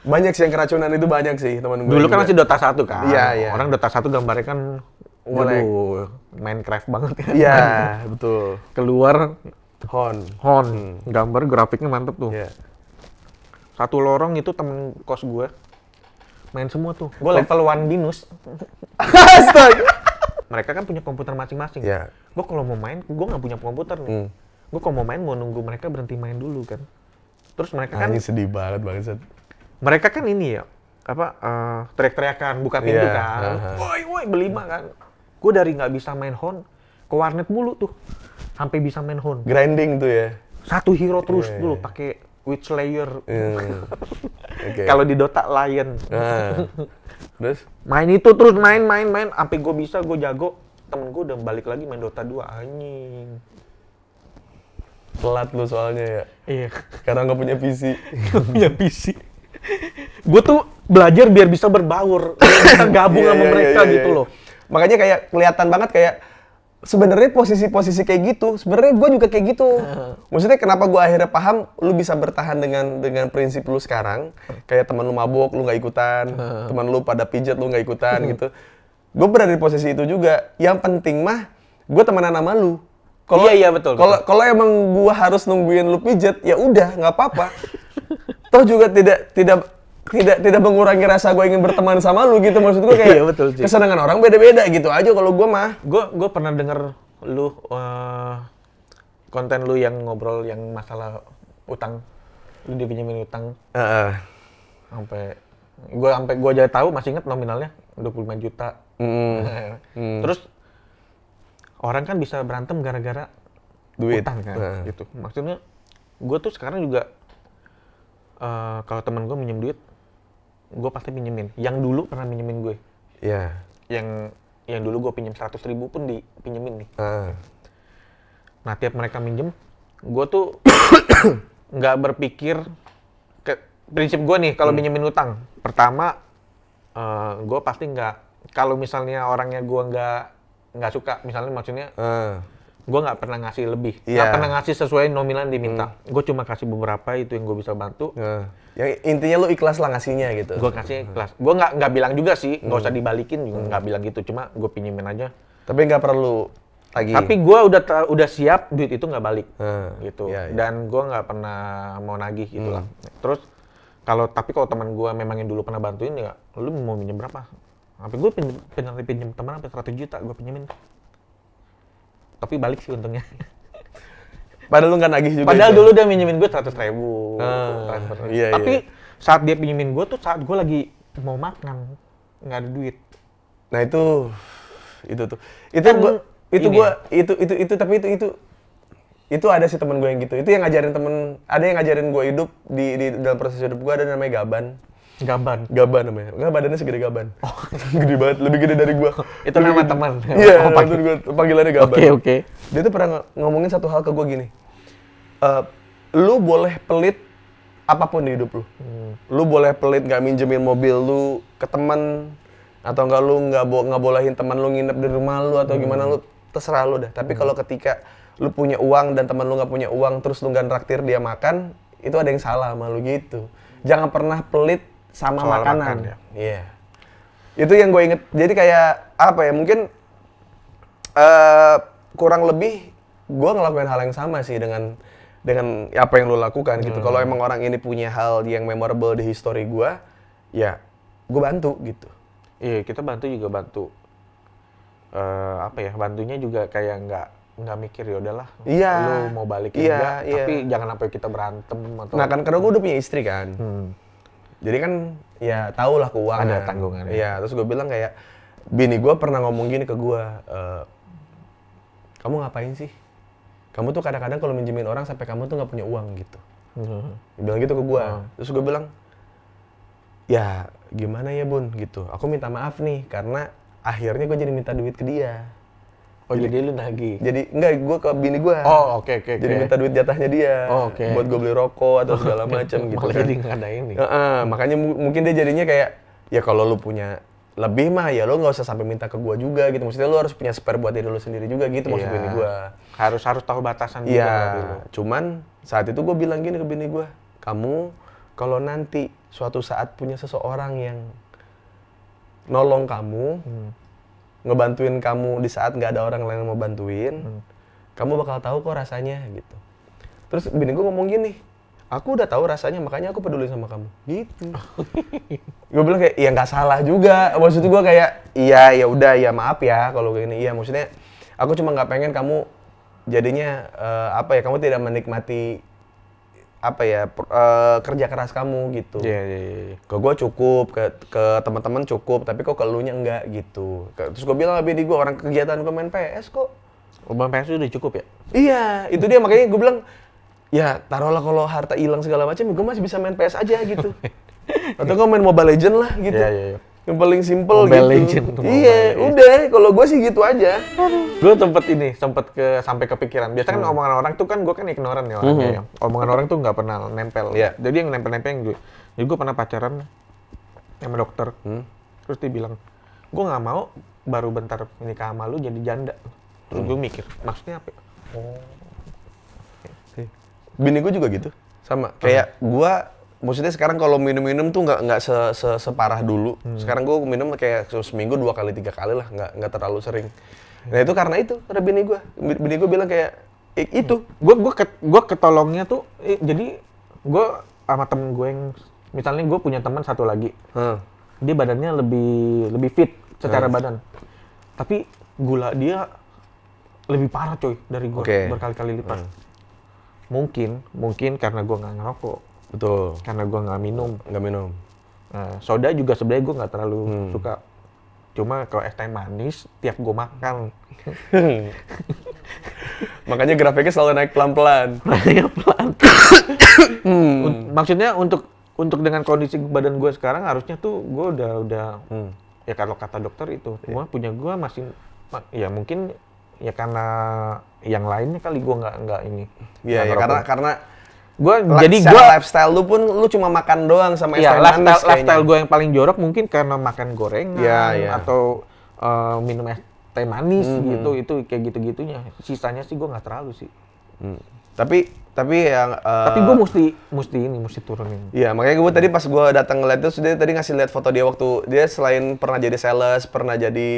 Banyak sih yang keracunan itu, banyak sih teman gue. Dulu kan masih Dota 1 kan. Iya. Orang Dota 1 gambarnya kan waduh, Minecraft banget kan. Iya, betul. Keluar Hon. Gambar grafiknya mantep tuh. Yeah. Satu lorong itu temen kos gue. Main semua tuh. Gue level 1 binus. Astaga. Mereka kan punya komputer masing-masing. Yeah. Gue kalau mau main, gue nggak punya komputer nih. Gue kalau mau main, mau nunggu mereka berhenti main dulu kan. Terus mereka kan... Ini sedih banget bangsat. Mereka kan ini ya, teriak-teriakan, buka pintu kan. Woi, berlima kan. Gue dari nggak bisa main Hon, ke warnet mulu tuh. Sampai bisa main Hon. Grinding tuh ya. Satu hero terus dulu pakai Witch Slayer. Okay. Kalau di Dota Lion. Terus main itu terus main sampai gue bisa, gue jago. Temen gue udah balik lagi main Dota 2 anjing. Telat lu soalnya ya. Iya. Karena nggak punya PC. Punya PC. Gue tuh belajar biar bisa berbaur, bisa gabung sama mereka gitu loh. Makanya kayak kelihatan banget kayak sebenarnya posisi-posisi kayak gitu, sebenarnya gue juga kayak gitu. Maksudnya kenapa gue akhirnya paham lu bisa bertahan dengan prinsip lu sekarang, kayak teman lu mabok lu nggak ikutan, teman lu pada pijat lu nggak ikutan gitu. Gue berada di posisi itu juga. Yang penting mah gue temenan sama lu. Iya betul. Kalau emang gue harus nungguin lu pijat, ya udah nggak apa-apa. Toh juga tidak mengurangi rasa gue ingin berteman sama lu gitu. Maksud gue kayak betul, kesenangan orang beda-beda gitu aja kalau gue mah. Gue pernah denger lu konten lu yang ngobrol yang masalah utang, lu dipinjemin utang. Sampai gue aja tahu, masih inget nominalnya 25 juta. Terus orang kan bisa berantem gara-gara duit utang kan gitu. Maksudnya gue tuh sekarang juga kalau temen gue minjem duit, gue pasti pinjemin. Yang dulu pernah minjemin gue. Iya. Yang dulu gue pinjem 100.000 pun dipinjemin nih. Nah tiap mereka minjem, gue tuh nggak berpikir prinsip gue nih kalau minjemin utang, pertama gue pasti nggak, kalau misalnya orangnya gue nggak suka, misalnya maksudnya gue nggak pernah ngasih lebih, nggak pernah ngasih sesuai nominal yang diminta. Gue cuma kasih beberapa, itu yang gue bisa bantu. Yang intinya lu ikhlas lah ngasihnya gitu. Gue kasih ikhlas. Gue nggak bilang juga sih, nggak usah dibalikin juga, nggak bilang gitu. Cuma gue pinjemin aja. Tapi nggak perlu lagi. Tapi gue udah siap duit itu nggak balik, gitu. Iya. Dan gue nggak pernah mau nagih gitu lah. Terus tapi kalau teman gue memang yang dulu pernah bantuin ya, lu mau pinjem berapa? Sampai gue pinjem teman sampai 100 juta gue pinjemin. Tapi balik sih untungnya. Padahal lu nggak nagih juga. Padahal dulu dia minjemin gue 100.000. Iya, tapi saat dia pinjemin gue tuh saat gue lagi mau makan, nggak ada duit. Nah itu tuh. Itu ada sih temen gue yang gitu. Itu yang ngajarin ada yang ngajarin gue hidup di dalam proses hidup gue, ada namanya Gaban. Gaban namanya. Enggak, badannya segede Gaban. Oh. Gede banget, lebih gede dari gue. Itu nama teman. Iya, itu gue panggilannya Gaban. Oke. Dia tuh pernah ngomongin satu hal ke gue gini. Lu boleh pelit apapun di hidup lu. Lu boleh pelit nggak minjemin mobil lu ke teman, atau nggak lu nggak bolehin teman lu nginep di rumah lu, atau gimana, lu terserah lu dah. Tapi kalau ketika lu punya uang dan teman lu nggak punya uang, terus lu nggak traktir dia makan, itu ada yang salah sama lu gitu. Jangan pernah pelit sama soal makanan. Makan, ya. Iya. Itu yang gue inget. Jadi kayak apa ya? Mungkin kurang lebih gue ngelakuin hal yang sama sih dengan apa yang lo lakukan gitu. Kalau emang orang ini punya hal yang memorable di history gue, ya gue bantu gitu. Iya, kita bantu. Apa ya? Bantunya juga kayak nggak mikir, ya udahlah. Iya. Lu mau balik enggak, tapi jangan sampai kita berantem atau. Nah kan karena gue udah punya istri kan. Jadi kan ya tau lah keuangan. Ada tanggungan. Iya, terus gue bilang kayak, bini gue pernah ngomong gini ke gue, kamu ngapain sih? Kamu tuh kadang-kadang kalau minjemin orang sampai kamu tuh nggak punya uang gitu. Dia bilang gitu ke gue. Terus gue bilang, ya gimana ya bun gitu. Aku minta maaf nih karena akhirnya gue jadi minta duit ke dia. Oh jadi lu nagih? Jadi enggak, gue ke bini gue. Oh oke. Jadi minta duit jatahnya dia. Oke. Buat gue beli rokok atau segala macam gitu Malah kan. jadi nggak ada ini. Makanya mungkin dia jadinya kayak, ya kalau lu punya lebih mah ya lu nggak usah sampai minta ke gue juga gitu. Maksudnya lu harus punya spare buat diri lu sendiri juga gitu, maksud bini gue. Harus tahu batasan juga. Iya. Cuman saat itu gue bilang gini ke bini gue, kamu kalau nanti suatu saat punya seseorang yang nolong kamu, ngebantuin kamu di saat nggak ada orang lain yang mau bantuin, kamu bakal tahu kok rasanya gitu. Terus bini gue ngomong gini, aku udah tahu rasanya makanya aku peduli sama kamu gitu. Gue bilang kayak, ya nggak salah juga. Maksud gue kayak, iya ya udah ya maaf ya kalau gini. Iya maksudnya aku cuma nggak pengen kamu jadinya kamu tidak menikmati kerja keras kamu gitu. Iya. Ke gue cukup, ke teman-teman cukup, tapi kok ke elunya enggak gitu. Terus gue bilang sama bini gue, orang kegiatan gue main PS kok. Main PS udah cukup ya? Iya, itu dia makanya gue bilang, ya taruhlah kalau harta hilang segala macam, gue masih bisa main PS aja gitu. Atau gue main Mobile Legend lah gitu. Iya. Yang paling simple gitu. Mobile Legend. Iya, udah. Kalau gue sih gitu aja. Gue sempet sampai kepikiran. Biasanya kan omongan orang tuh kan, gue kan ignoran ya orangnya ya. Omongan orang tuh nggak pernah nempel. Iya. Jadi yang nempel-nempel yang gue. Jadi gue pernah pacaran sama dokter. Terus dia bilang, gue nggak mau baru bentar nikah sama lu jadi janda. Terus gue mikir, maksudnya apa? Bini gue juga gitu, sama. Kayak gue, maksudnya sekarang kalau minum-minum tuh nggak separah dulu. Sekarang gue minum kayak seminggu 2 kali 3 kali lah, nggak terlalu sering. Nah itu karena itu, ada bini gue. Bini gue bilang kayak itu. Gue ketolongnya tuh, jadi gue sama temen gue yang, misalnya gue punya teman satu lagi, dia badannya lebih fit secara badan, tapi gula dia lebih parah coy dari gue, berkali-kali lipat. Mungkin karena gue nggak ngerokok. Betul. Karena gue nggak minum. Nah, soda juga sebenarnya gue nggak terlalu suka. Cuma kalau es teh manis tiap gue makan. Makanya grafiknya selalu naik pelan-pelan. Maksudnya untuk dengan kondisi badan gue sekarang harusnya tuh gue udah ya kalau kata dokter itu, punya gue masih ya mungkin ya karena yang lainnya kali gue nggak ini. Iya, ya, karena Jadi gue lifestyle lu pun lu cuma makan doang sama es ya, teh manis lifestyle gue yang paling jorok mungkin karena makan gorengan Iya. atau minum es teh manis gitu, itu kayak gitu-gitunya. Sisanya sih gue nggak terlalu sih. Tapi yang Tapi gue mesti turunin. Iya, makanya gue tadi pas gue datang ngeliat itu, dia tadi ngasih lihat foto dia waktu dia selain pernah jadi sales, pernah jadi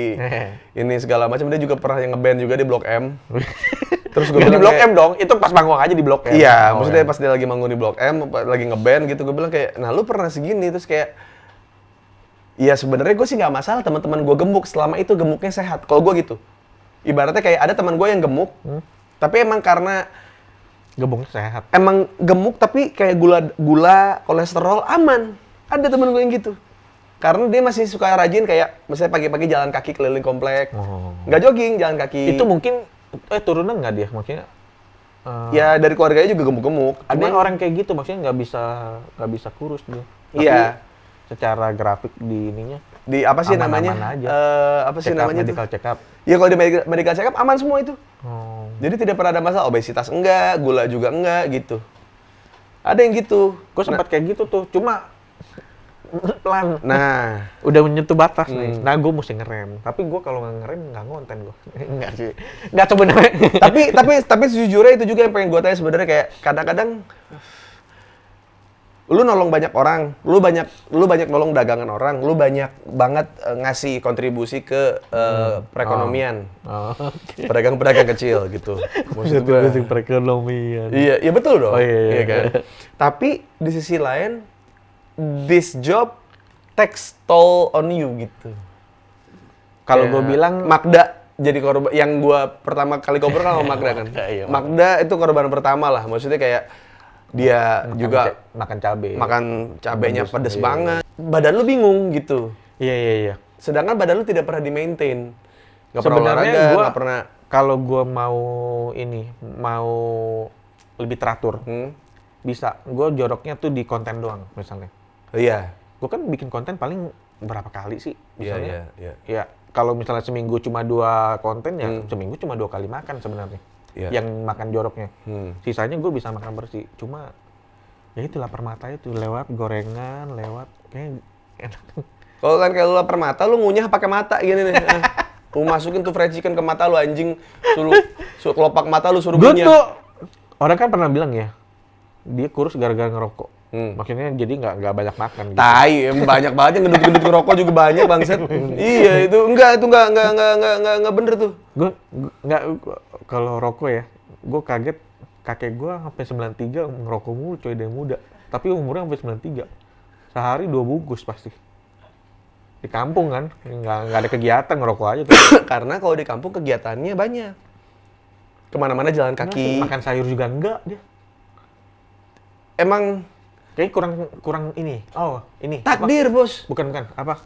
ini segala macam, dia juga pernah yang ngeband juga di Blok M. Terus gue bilang di Blok M dong, itu pas manggung aja di Blok M. Iya, maksudnya pas dia lagi manggung di Blok M, lagi ngeband gitu, gue bilang kayak, nah lu pernah segini, terus kayak, iya sebenarnya gue sih nggak masalah teman-teman gue gemuk, selama itu gemuknya sehat. Kalau gue gitu, ibaratnya kayak ada teman gue yang gemuk, tapi emang karena gemuknya sehat. emang gemuk tapi kayak gula, kolesterol aman. Ada temen gue yang gitu. Karena dia masih suka rajin kayak misalnya pagi-pagi jalan kaki keliling komplek. Nggak jogging, jalan kaki. Itu mungkin turunan nggak dia maksudnya? Ya dari keluarganya juga gemuk-gemuk. Ada yang orang kayak gitu maksudnya nggak bisa kurus dia. Tapi Iya. secara grafik di ininya Di apa sih namanya? aman-aman aja. Apa sih namanya itu? medical check up. Ya kalau di medical check up aman semua itu. Oh. Jadi tidak pernah ada masalah, obesitas enggak, gula juga enggak gitu. Ada yang gitu. Gue sempat kayak gitu tuh, cuma pelan. Nah, Udah menyentuh batas nih. Nah, gue mesti ngerem. Tapi gue kalau nggak ngerem nggak ngonten gue. Enggak sih. Nggak sebenarnya. tapi sejujurnya itu juga yang pengen gue tanya sebenarnya kayak kadang-kadang lu nolong banyak orang, lu banyak nolong dagangan orang, lu banyak banget ngasih kontribusi ke perekonomian. Okay. Pedagang-pedagang kecil gitu. Maksud gua. perekonomian. Iya, iya betul dong. Oh, iya. kan? Tapi di sisi lain this job takes toll on you gitu. Kalau gue Kayak bilang Magda jadi korban yang gua pertama kali ngobrol sama Magda kan. Iya, Magda itu korban pertama lah. Maksudnya kayak dia juga makan cabai. makan cabenya pedes banget. Badan lu bingung gitu. Iya. Sedangkan badan lu tidak pernah di-maintain. Nggak pernah Sebenarnya olahraga, gua nggak pernah. kalau gue mau lebih teratur, bisa. Gue joroknya tuh di konten doang misalnya. Iya. Gue kan bikin konten paling berapa kali sih misalnya. Iya. Ya, kalau misalnya seminggu cuma 2 konten ya seminggu cuma 2 kali makan sebenarnya. Iya. Yang makan joroknya. Sisanya gue bisa makan bersih. Cuma ya itu lapar mata itu lewat gorengan, lewat kayak enak. Kalau kan kayak lu lapar mata, lu ngunyah pakai mata gini nih. Lu masukin tuh fried chicken ke mata lu anjing, suruh kelopak mata lu suruh Gue ngunyah. tuh orang kan pernah bilang ya, dia kurus gara-gara ngerokok. Maksudnya jadi nggak banyak makan. Gitu. Tai, banyak banget yang gendut-gendut ngerokok juga banyak bangset. Iya, itu enggak bener tuh. Gue nggak kalau rokok ya, gue kaget kakek gue sampai 93 ngerokok mulu coy dari muda. Tapi umurnya sampai 93. Sehari 2 bungkus pasti. Di kampung kan, nggak ada kegiatan ngerokok aja tuh. Karena kalau di kampung kegiatannya banyak. Kemana-mana jalan kaki. Makan sayur juga enggak dia. Emang Kayaknya kurang ini. Oh, ini. takdir, Bos. Bukan. Apa?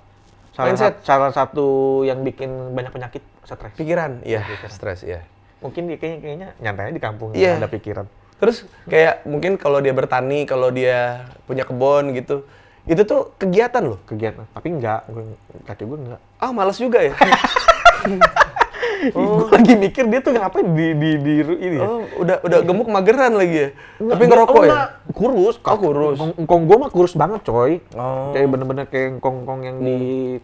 Mindset. Salah satu yang bikin banyak penyakit, stres. Pikiran. Iya, stres, iya. Mungkin dia kayaknya nyantainya di kampung, Iya. ada pikiran. Terus kayak mungkin kalau dia bertani, kalau dia punya kebun gitu, itu tuh kegiatan loh. Kegiatan. Tapi enggak, kakek gue enggak. Ah, malas juga ya. Gue lagi mikir dia tuh ngapain di ini ya. Oh, udah gemuk mageran lagi ya. Tapi ngerokok ya. Kurus. Oh, kurus. Engkong gue mah kurus banget, coy. Oh. Kayak bener-bener kayak engkong yang di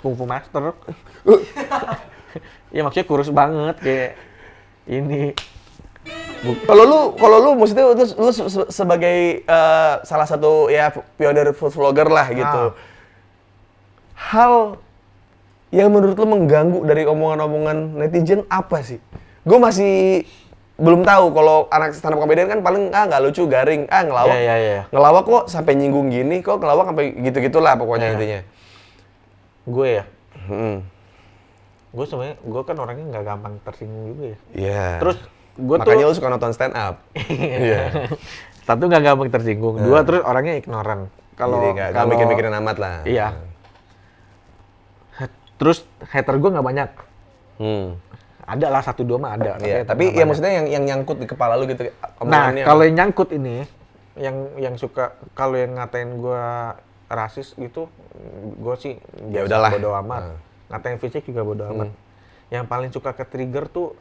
Kung Fu Master. Ya maksudnya kurus banget kayak ini. Kalau lu maksudnya lu sebagai salah satu ya pionir food vlogger lah gitu. Hal yang menurut lu mengganggu dari omongan-omongan netizen apa sih? Gue masih belum tahu. Kalau anak stand up comedian kan paling nggak lucu, garing, ngelawak. Iya. Ngelawak kok sampai nyinggung gini, kok ngelawak sampai gitu-gitulah pokoknya intinya. Gue ya. Gue sebenarnya gue kan orangnya nggak gampang tersinggung juga ya. Iya. Terus gue tuh makanya lu suka nonton stand up. Iya. Satu nggak gampang tersinggung, dua terus orangnya ignoran. Jadi nggak mikir-mikirin amat lah. Iya. Terus hater gue nggak banyak. Ada lah 1-2 mah ada. Iya, tapi ya maksudnya yang nyangkut di kepala lu gitu. Nah, kalau yang nyangkut ini, yang suka kalau yang ngatain gue rasis gitu, gue sih ya udahlah. bodo amat. Ngatain fisik juga bodo amat. Yang paling suka ke trigger tuh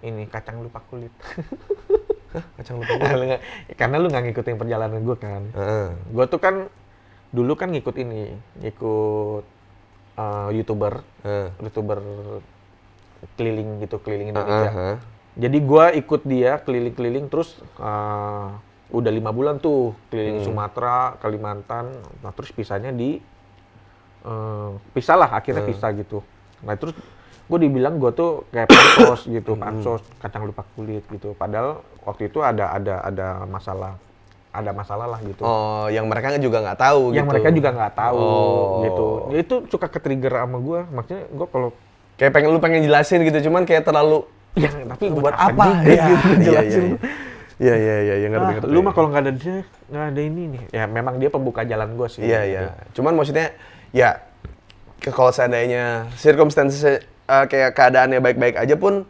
ini kacang lupa kulit. Hah, kacang lupa kulit? Karena lu nggak ngikutin perjalanan gue kan. Gue tuh kan dulu kan ngikut YouTuber keliling gitu, keliling Indonesia. Jadi gue ikut dia keliling-keliling terus udah 5 bulan tuh keliling Sumatera, Kalimantan. Nah terus pisahnya pisah lah, akhirnya pisah gitu. Nah terus gue dibilang gue tuh kayak pansos gitu, pansos kacang lupa kulit gitu. Padahal waktu itu ada masalah lah gitu. Oh, yang mereka juga nggak tahu yang gitu. mereka juga nggak tahu gitu. Ya itu suka ke-trigger sama gue. Maksudnya gue kalau kayak pengen jelasin gitu, cuman kayak terlalu ya tapi buat apa? Iya, ngerti. Lu mah kalau nggak ada dia, nggak ada ini nih. Ya memang dia pembuka jalan gue sih. Iya. Cuman maksudnya ya kalau seandainya circumstances kayak keadaannya baik-baik aja pun,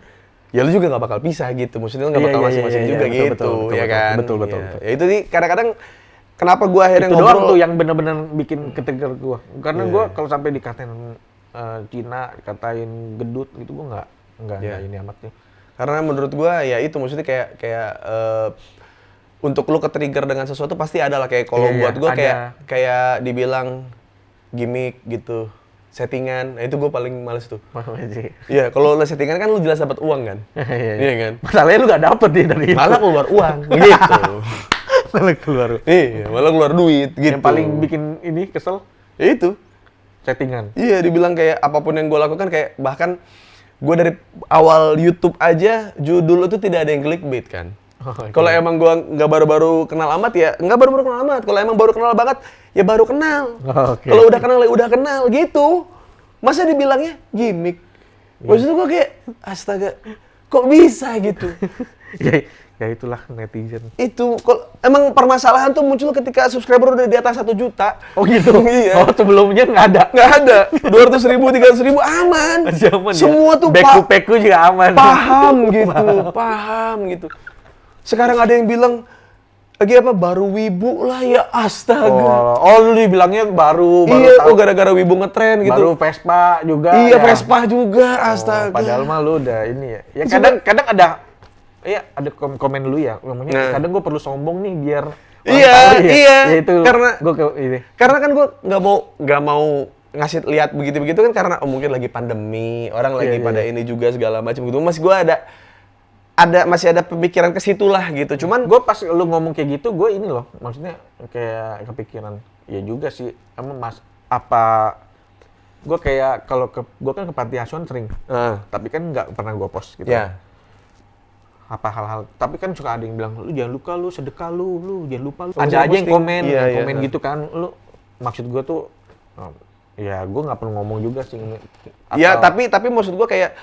ya lu juga nggak bakal pisah gitu. Maksudnya lu nggak bakal masing-masing juga gitu, ya kan? Betul. Ya itu nih kadang-kadang kenapa gua akhirnya itu ngobrol doang tuh yang benar-benar bikin ke-trigger gua. Karena gua kalau sampai dikatain Cina, dikatain gendut gitu gua nggak ini amat nih. Karena menurut gua ya itu maksudnya kayak untuk lu ke-trigger dengan sesuatu pasti ada lah, kayak kalau buat gua kayak dibilang gimmick gitu. Settingan, nah itu gue paling males tuh. Iya, kalau lu settingan kan lu jelas dapat uang kan? Iya kan? Masalahnya lu gak dapet nih dari itu. Malah keluar uang, gitu. Malah keluar duit, gitu. Yang paling bikin ini kesel? Ya itu. Settingan. Iya, dibilang kayak apapun yang gue lakukan, kayak bahkan gue dari awal YouTube aja, judul itu tidak ada yang clickbait kan? Kalau emang gua nggak baru-baru kenal amat ya nggak baru-baru kenal amat. Kalau emang baru kenal banget ya baru kenal. Kalau udah kenal ya udah kenal gitu. Masa dibilangnya gimmick? Maksudnya gua kayak astaga, kok bisa gitu? ya itulah netizen. Itu emang permasalahan tuh muncul ketika subscriber udah di atas 1 juta. Oh gitu? Iya. Oh sebelumnya nggak ada? Nggak ada. 200.000, 300.000 aman. Semua tuh peku juga aman. Paham gitu. Sekarang ada yang bilang lagi apa baru wibu lah, ya astaga. Oh lu dibilangnya baru iya, gara-gara wibu ngetren gitu. Baru Vespa juga. Iya, ya. Vespa juga, astaga. Padahal mah lu udah ini ya. Ya kadang ada komen lu ya. Ngomongnya kadang gue perlu sombong nih biar iya. Ya itu karena kan gue nggak mau ngasih lihat begitu kan karena mungkin lagi pandemi, orang lagi pada ini juga segala macam gitu. Masih gue masih ada pemikiran ke situ lah gitu. Cuman gue pas lu ngomong kayak gitu, gue ini loh, maksudnya kayak kepikiran. Ya juga sih, emang gue kayak gue kan ke panti asuhan sering, tapi kan nggak pernah gue post gitu. Yeah. Apa hal-hal, tapi kan suka ada yang bilang, lu jangan lupa lu sedekah lu jangan lupa lu. Ada aja yang komen, gitu kan. Lu maksud gue tuh, ya gue nggak perlu ngomong juga sih. Iya, tapi maksud gue kayak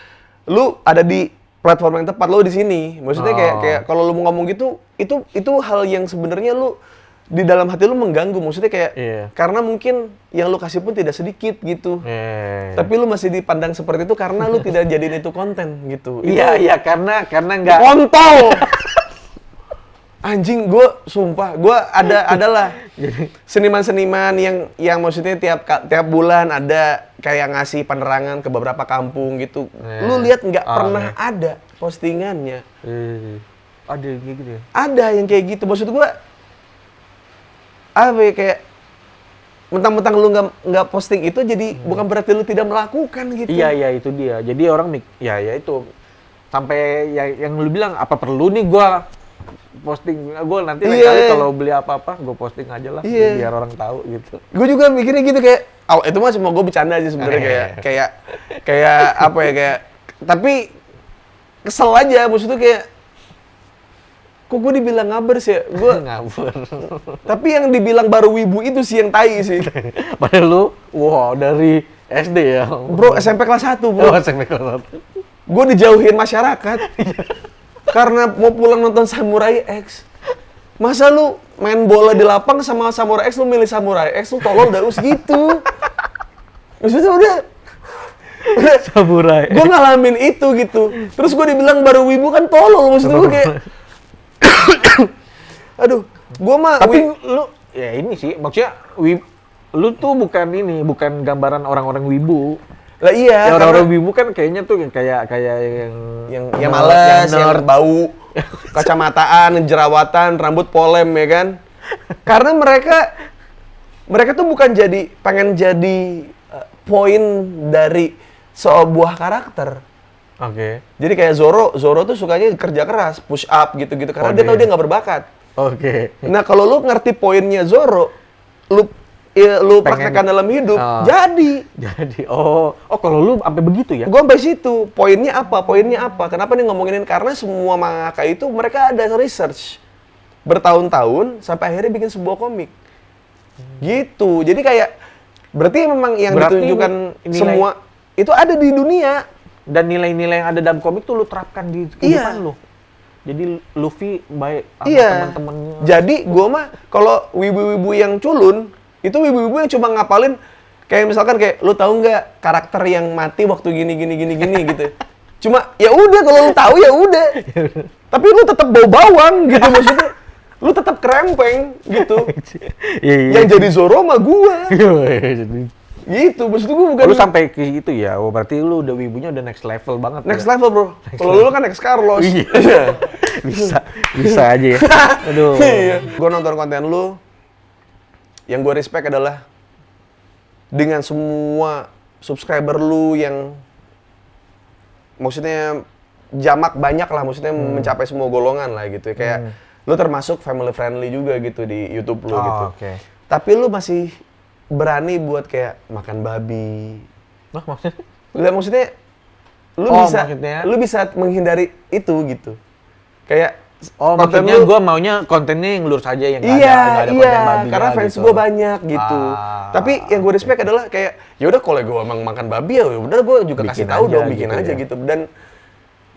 lu ada di platform yang tepat, lo di sini. Maksudnya kayak kalau lu mau ngomong gitu, itu hal yang sebenarnya lu di dalam hati lu mengganggu. Maksudnya kayak karena mungkin yang lu kasih pun tidak sedikit gitu. Tapi lu masih dipandang seperti itu karena lu tidak jadiin itu konten gitu. Iya, karena nggak kontol. Anjing, gue sumpah, gue adalah seniman-seniman yang maksudnya tiap bulan ada kayak ngasih penerangan ke beberapa kampung gitu. Lu lihat nggak pernah ada postingannya. Ada yang kayak gitu ya? Ada yang kayak gitu, maksud gue apa ya, kayak mentang-mentang lu nggak posting itu jadi bukan berarti lu tidak melakukan gitu. Iya itu dia. Jadi orang ya itu sampai yang lu bilang apa perlu nih gue posting, gue nanti lain kali kalau beli apa-apa gue posting aja lah biar orang tahu gitu. Gue juga mikirnya gitu kayak, itu mah cuma gue bercanda aja sebenarnya kayak apa ya kayak, tapi kesel aja maksudnya kayak, kok gue dibilang ngaber sih ya? Gue ngaber. Tapi yang dibilang baru wibu itu sih yang tai sih. Padahal lu, dari SD ya? Bro, SMP kelas 1 bro. Oh, SMP kelas 1. Gue dijauhin masyarakat. Karena mau pulang nonton Samurai X. Masa lu main bola di lapang sama Samurai X, lu milih Samurai X, lu tolol darus gitu. Maksudnya udah Samurai. Gue ngalamin itu gitu. Terus gue dibilang baru wibu kan tolol. Maksudnya gue kayak aduh, gue mah tapi lu ya ini sih maksudnya lu tuh bukan gambaran orang-orang wibu. Lah iya, ya, orang-orang wibu kan kayaknya tuh yang kayak yang malas, yang bau kacamataan, jerawatan, rambut polem ya kan. Karena mereka tuh bukan pengen jadi poin dari sebuah karakter. Oke. Jadi kayak Zoro tuh sukanya kerja keras, push up gitu-gitu karena dia tahu dia nggak berbakat. Oke. Nah, kalau lu ngerti poinnya Zoro, lu praktekkan dalam hidup, jadi. Oh kalau lu sampai begitu ya? Gua sampai situ. Poinnya apa? Kenapa nih ngomongin? Karena semua mangaka itu mereka ada research bertahun-tahun sampai akhirnya bikin sebuah komik. Gitu. Jadi kayak berarti memang yang ditunjukkan semua itu ada di dunia. Dan nilai-nilai yang ada dalam komik tuh lu terapkan di kehidupan lu. Jadi Luffy baik sama teman-temannya. Jadi gua mah kalau wibu-wibu yang culun, itu wibu-wibu yang cuma ngapalin kayak misalkan kayak lu tahu nggak karakter yang mati waktu gini gitu. Cuma ya udah kalau lu tahu ya udah. Tapi lu tetap bau bawang gitu maksudnya. Lu tetap kerempeng gitu. Yang jadi Zoro mah gua. Gitu, maksud gue bukan... Lu sampai ke itu ya, berarti lu udah wibunya udah next level banget. Next level, bro. Kalau lu kan next Carlos. Iya. bisa aja ya. Aduh. Gue nonton konten lu, yang gue respect adalah dengan semua subscriber lu yang maksudnya jamak banyak lah, maksudnya mencapai semua golongan lah gitu. Kayak lu termasuk family friendly juga gitu di YouTube lu gitu. Okay. Tapi lu masih berani buat kayak makan babi. Maksudnya? Maksudnya lu bisa menghindari itu gitu. Kayak maksudnya gue maunya kontennya yang lurus aja yang nggak ada konten babi. Karena fans gue banyak gitu. Tapi yang gue respect adalah kayak ya udah kalau gue emang makan babi ya udah gue juga kasih tahu dong, bikin aja gitu. Dan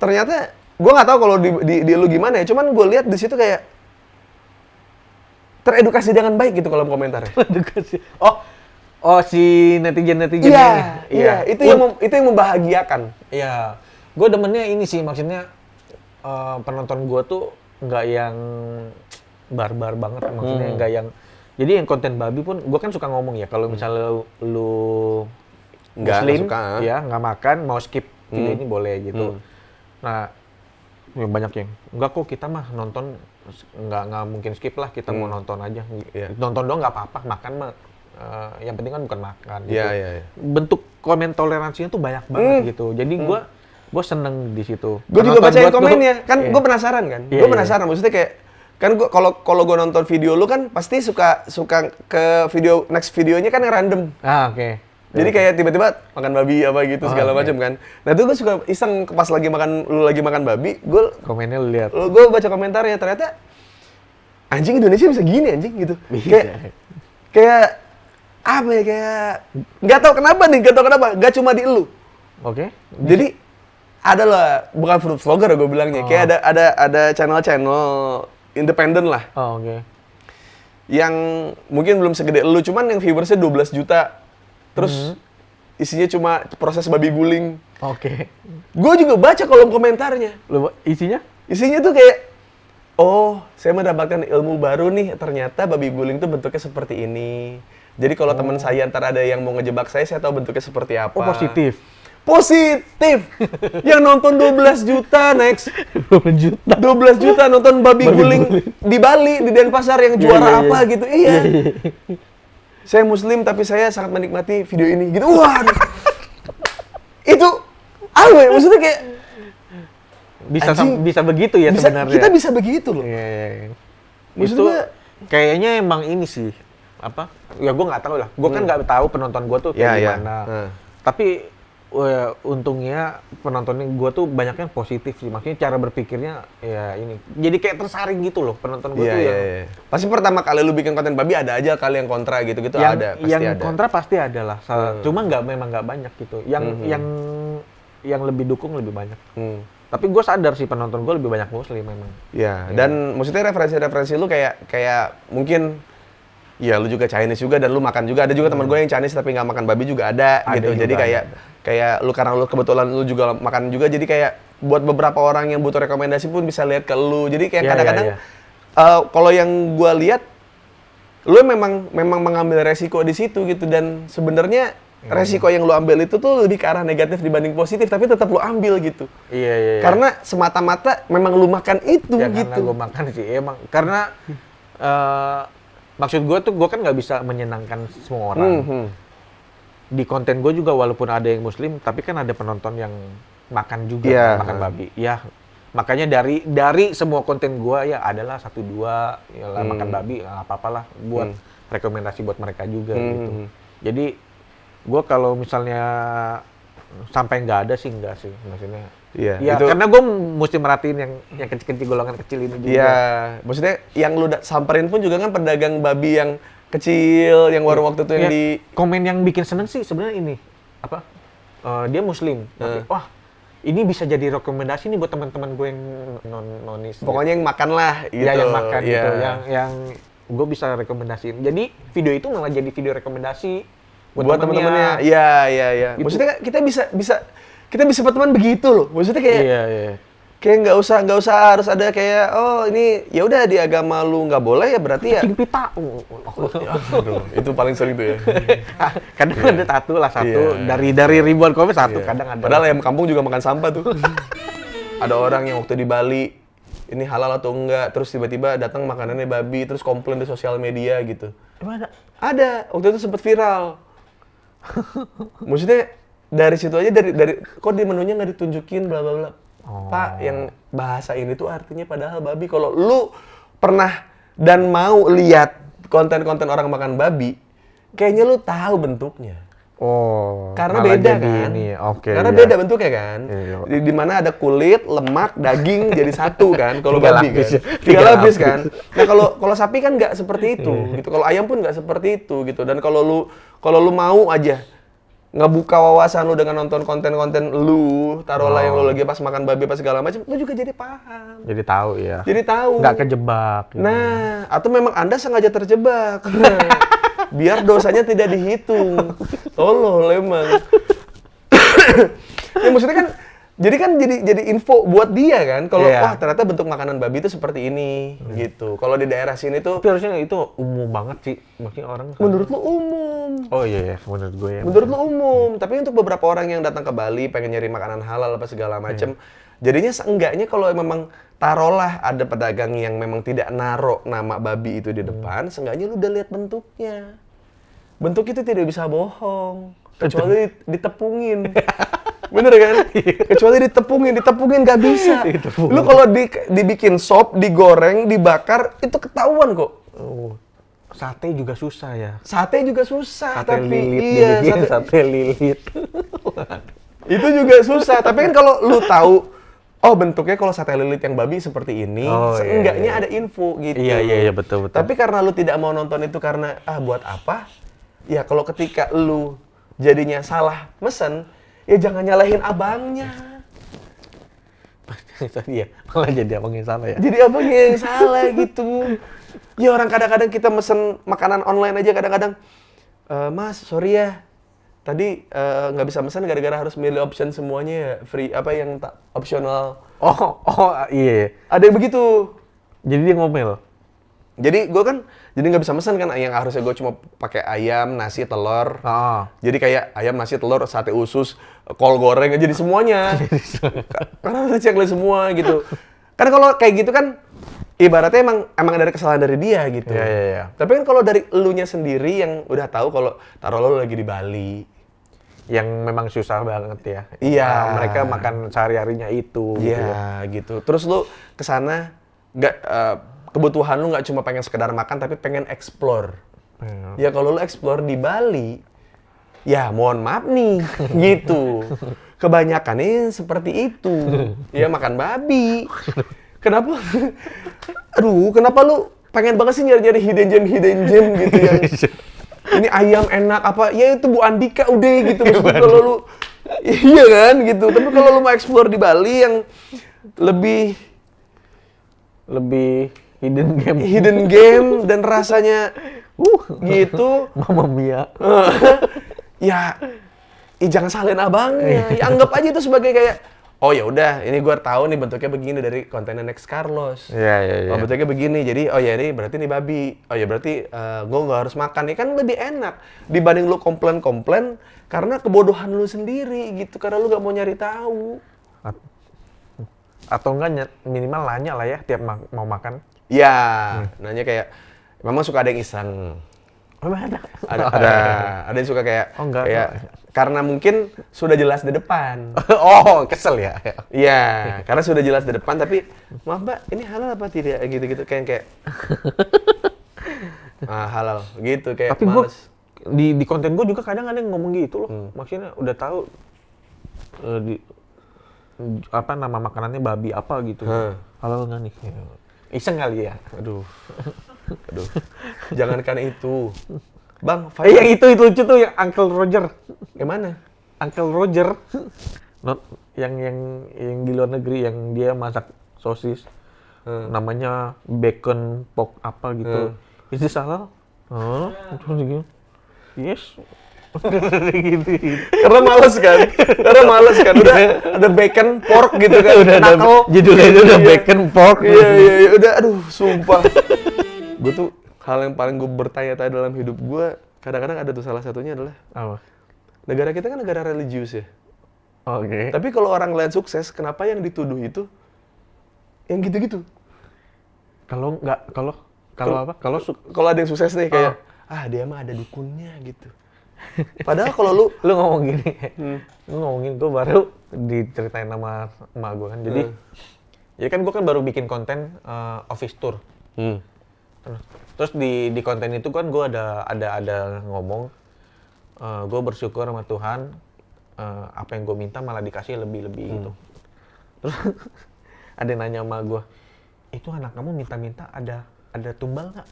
ternyata gue nggak tahu kalau di lu gimana ya. Cuman gue lihat di situ kayak teredukasi dengan baik gitu kolom komentarnya. Oh si netizen ini. Iya, itu yang membahagiakan. Iya. Gue demennya ini sih, maksudnya penonton gue tuh nggak yang barbar banget, maksudnya nggak yang. Jadi yang konten babi pun, gue kan suka ngomong ya, kalau misalnya lu Muslim, ya nggak makan, mau skip video ini boleh gitu. Nah, banyak yang enggak kok, kita mah nonton nggak mungkin skip lah, kita mau nonton aja. Nonton doang nggak apa-apa, makan mah yang penting kan bukan makan gitu. Bentuk komen toleransinya tuh banyak banget gitu. Jadi gue seneng di situ. Gue juga bacain komennya, kan gue penasaran kan. Gue penasaran, maksudnya kayak kan gue kalau gue nonton video lu kan pasti suka ke next videonya kan yang random. Oke. Jadi kayak tiba-tiba makan babi apa gitu segala macam kan. Nah itu gue suka iseng pas lu lagi makan babi, gue komennya lu lihat. Gue baca komentarnya, ternyata anjing Indonesia bisa gini anjing gitu. Kayak apa ya, kayak nggak tahu kenapa, nggak cuma di lu. Oke. Jadi ada lah, bukan food vlogger gue bilangnya, kayak ada channel independen lah. Oke. Yang mungkin belum segede lu, cuman yang viewersnya 12 juta. Terus isinya cuma proses babi guling. Oke. Gue juga baca kolom komentarnya. Isinya? Isinya tuh kayak, oh saya mendapatkan ilmu baru nih, ternyata babi guling tuh bentuknya seperti ini. Jadi kalau teman saya ntar ada yang mau ngejebak saya tahu bentuknya seperti apa. Oh positif? Positif! Yang nonton 12 juta, next. 12 juta nonton babi guling di Bali, di Denpasar yang juara apa gitu. Iya. Saya Muslim tapi saya sangat menikmati video ini gitu. Wah. Itu apa ya? Maksudnya kayak bisa begitu ya sebenarnya. Kita bisa begitu loh. Iya. Maksudnya kayaknya emang ini sih apa? Ya gue nggak tahu lah. Gue kan nggak tahu penonton gue tuh kayak gimana. Tapi untungnya penontonnya gue tuh banyaknya positif sih. Maksudnya cara berpikirnya ya ini. Jadi kayak tersaring gitu loh penonton gue tuh yang. Pasti pertama kali lu bikin konten babi ada aja kali yang kontra gitu-gitu ada. Pasti yang ada. Kontra pasti ada lah. Cuma memang nggak banyak gitu. Yang lebih dukung lebih banyak. Tapi gue sadar sih penonton gue lebih banyak Muslim memang. Iya. Dan maksudnya referensi lu kayak mungkin ya lu juga Chinese juga dan lu makan juga. Ada juga teman gue yang Chinese tapi nggak makan babi juga ada gitu. Jadi kayak lu karena lu kebetulan lu juga makan juga, jadi kayak buat beberapa orang yang butuh rekomendasi pun bisa lihat ke lu. Jadi kayak kadang-kadang kalau yang gue lihat lu memang mengambil resiko di situ gitu, dan sebenarnya resiko yang lu ambil itu tuh lebih ke arah negatif dibanding positif, tapi tetap lu ambil gitu. Iya. Karena semata-mata memang lu makan itu ya, gitu. Karena gue makan sih emang. Karena maksud gue tuh gue kan nggak bisa menyenangkan semua orang. Di konten gue juga walaupun ada yang muslim, tapi kan ada penonton yang makan juga, makan babi. Ya makanya dari semua konten gue ya adalah 1-2 ya lah makan babi, nggak apa-apalah buat rekomendasi buat mereka juga gitu. Jadi gue kalau misalnya sampai nggak ada sih enggak sih maksudnya. Iya. Ya itu, karena gue mesti merhatiin yang kecil-kecil golongan kecil ini juga. Iya. Maksudnya yang lu samperin pun juga kan pedagang babi yang kecil, yang warung waktu itu yang di komen yang bikin seneng sih sebenarnya ini apa? Dia muslim. Tapi, wah ini bisa jadi rekomendasi nih buat teman-teman gue yang nonis. Pokoknya yang makan lah gitu. Ya yang makan gitu, yang gue bisa rekomendasiin. Jadi video itu malah jadi video rekomendasi buat teman-temannya. Iya. Gitu. Maksudnya kita bisa berteman begitu loh. Maksudnya kayak kayak nggak usah harus ada kayak ini ya udah di agama lu nggak boleh ya berarti ya. Bikin pita. Aduh, itu paling sering tuh ya. Kadang ada satu dari ribuan komen satu kadang ada. Padahal ayam kampung juga makan sampah tuh. Ada orang yang waktu di Bali ini halal atau enggak, terus tiba-tiba datang makanannya babi, terus komplain di sosial media gitu. Gimana? Ada, waktu itu sempat viral. Maksudnya dari situ aja dari kok di menunya nggak ditunjukin bla bla bla. Pak, yang bahasa ini tuh artinya padahal babi. Kalau lu pernah dan mau lihat konten-konten orang makan babi, kayaknya lu tahu bentuknya. Karena beda kan? Karena beda bentuknya kan? Di mana ada kulit, lemak, daging jadi satu kan? Kalau babi kan? 3 lapis kan? Nah kalau sapi kan nggak seperti itu, gitu. Kalau ayam pun nggak seperti itu, gitu. Dan kalau lu mau aja ngebuka wawasan lu dengan nonton konten-konten lu, taruhlah yang lu lagi pas makan babi pas segala macam, lu juga jadi paham. Jadi tahu ya. Jadi tahu. Nggak kejebak. Gitu. Nah, atau memang Anda sengaja terjebak. Biar dosanya tidak dihitung. Tolol emang. Ya maksudnya kan jadi info buat dia kan kalau wah ternyata bentuk makanan babi itu seperti ini gitu. Kalau di daerah sini tuh tapi harusnya itu umum banget sih. Maksudnya orang menurut lu umum. Oh iya menurut gue ya. Menurut lu umum, tapi untuk beberapa orang yang datang ke Bali pengen nyari makanan halal apa segala macem, jadinya seenggaknya kalau memang taruhlah ada pedagang yang memang tidak naruh nama babi itu di depan, seenggaknya lu udah lihat bentuknya. Bentuk itu tidak bisa bohong, kecuali ditepungin. Bener kan? Kecuali ditepungin nggak bisa. Lu kalau dibikin sop, digoreng, dibakar, itu ketahuan kok. Sate juga susah ya. Sate juga susah, sate tapi lilit, sate lilit. Itu juga susah. Tapi kan kalau lu tahu, bentuknya kalau sate lilit yang babi seperti ini, seenggaknya ada info gitu. Iya betul. Tapi karena lu tidak mau nonton itu karena buat apa? Ya kalau ketika lu jadinya salah mesen, ya jangan nyalahin abangnya. Iya, malah jadi abang yang salah ya. Jadi abangnya yang salah gitu. Ya orang kadang-kadang kita mesen makanan online aja kadang-kadang, Mas, sorry ya, tadi nggak bisa mesen gara-gara harus milih option semuanya ya, free apa yang tak opsional. Iya. Ada yang begitu. Jadi dia ngomel. Jadi gue kan jadi nggak bisa mesen kan yang harusnya gue cuma pakai ayam, nasi, telur. Jadi kayak ayam, nasi, telur, sate usus, kol goreng jadi semuanya. Karena udah checklist semua gitu. Karena kalau kayak gitu kan ibaratnya emang ada kesalahan dari dia gitu. Iya. Tapi kan kalau dari elunya sendiri yang udah tahu kalau taruh lu lagi di Bali, yang memang susah banget ya. Iya. Mereka makan sehari-harinya itu. Iya gitu. Terus lu kesana nggak kebutuhan lu nggak cuma pengen sekedar makan tapi pengen explore. Ya kalau lu explore di Bali, ya mohon maaf nih, gitu. Kebanyakannya seperti itu. Ya makan babi. Kenapa? Kenapa lu pengen banget sih nyari-nyari hidden gem gitu yang ini ayam enak apa? Ya itu Bu Andika udah gitu. Maksudnya kalau lu iya kan gitu. Tapi kalau lu mau explore di Bali yang lebih hidden game dan rasanya gitu. Mamma mia. Ya jangan salahin abangnya. Ya anggap aja itu sebagai kayak oh ya udah, ini gue tahu nih bentuknya begini dari kontennya Next Carlos. Iya. Oh bentuknya begini, jadi oh ya ini berarti ini babi. Oh ya berarti gue nggak harus makan. Ini kan lebih enak dibanding lu komplain karena kebodohan lu sendiri gitu. Karena lu nggak mau nyari tahu. Atau enggak minimal nanya lah ya tiap mau makan. Ya, nanya kayak, memang suka ada yang iseng. Ada yang suka kayak, karena mungkin sudah jelas di depan. Oh, kesel ya? Iya, karena sudah jelas di depan, tapi maaf mbak, ini halal apa tidak? Gitu-gitu, kayak halal, gitu, kayak tapi males. Di konten gue juga kadang ada yang ngomong gitu loh. Maksudnya udah tahu nama makanannya babi apa gitu. Halal nggak nih? Iseng kali ya? Aduh. Jangankan itu. Bang, yang itu lucu tuh yang Uncle Roger. Yang mana? Uncle Roger. yang di luar negeri yang dia masak sosis. Namanya bacon pork apa gitu. Itu salah? Terus gitu. Yes. gitu. Karena males kan? Udah ada bacon pork gitu kan. Udah ada judulnya itu udah bacon pork. Iya, udah aduh sumpah. Gue tuh hal yang paling gue bertanya-tanya dalam hidup gue, kadang-kadang ada tuh salah satunya adalah apa? Negara kita kan negara religius ya. Oke. Tapi kalau orang lain sukses, kenapa yang dituduh itu yang gitu-gitu? Kalau ada yang sukses nih kayak dia mah ada dukunnya gitu. Padahal kalau lu ngomong gini, lu ngomongin gue baru diceritain sama emak gue kan. Jadi, ya kan gue kan baru bikin konten office tour. Terus di konten itu kan gue ada ngomong, gue bersyukur sama Tuhan, apa yang gue minta malah dikasih lebih gitu. Terus ada yang nanya sama gue, itu anak kamu minta-minta ada tumbal nggak?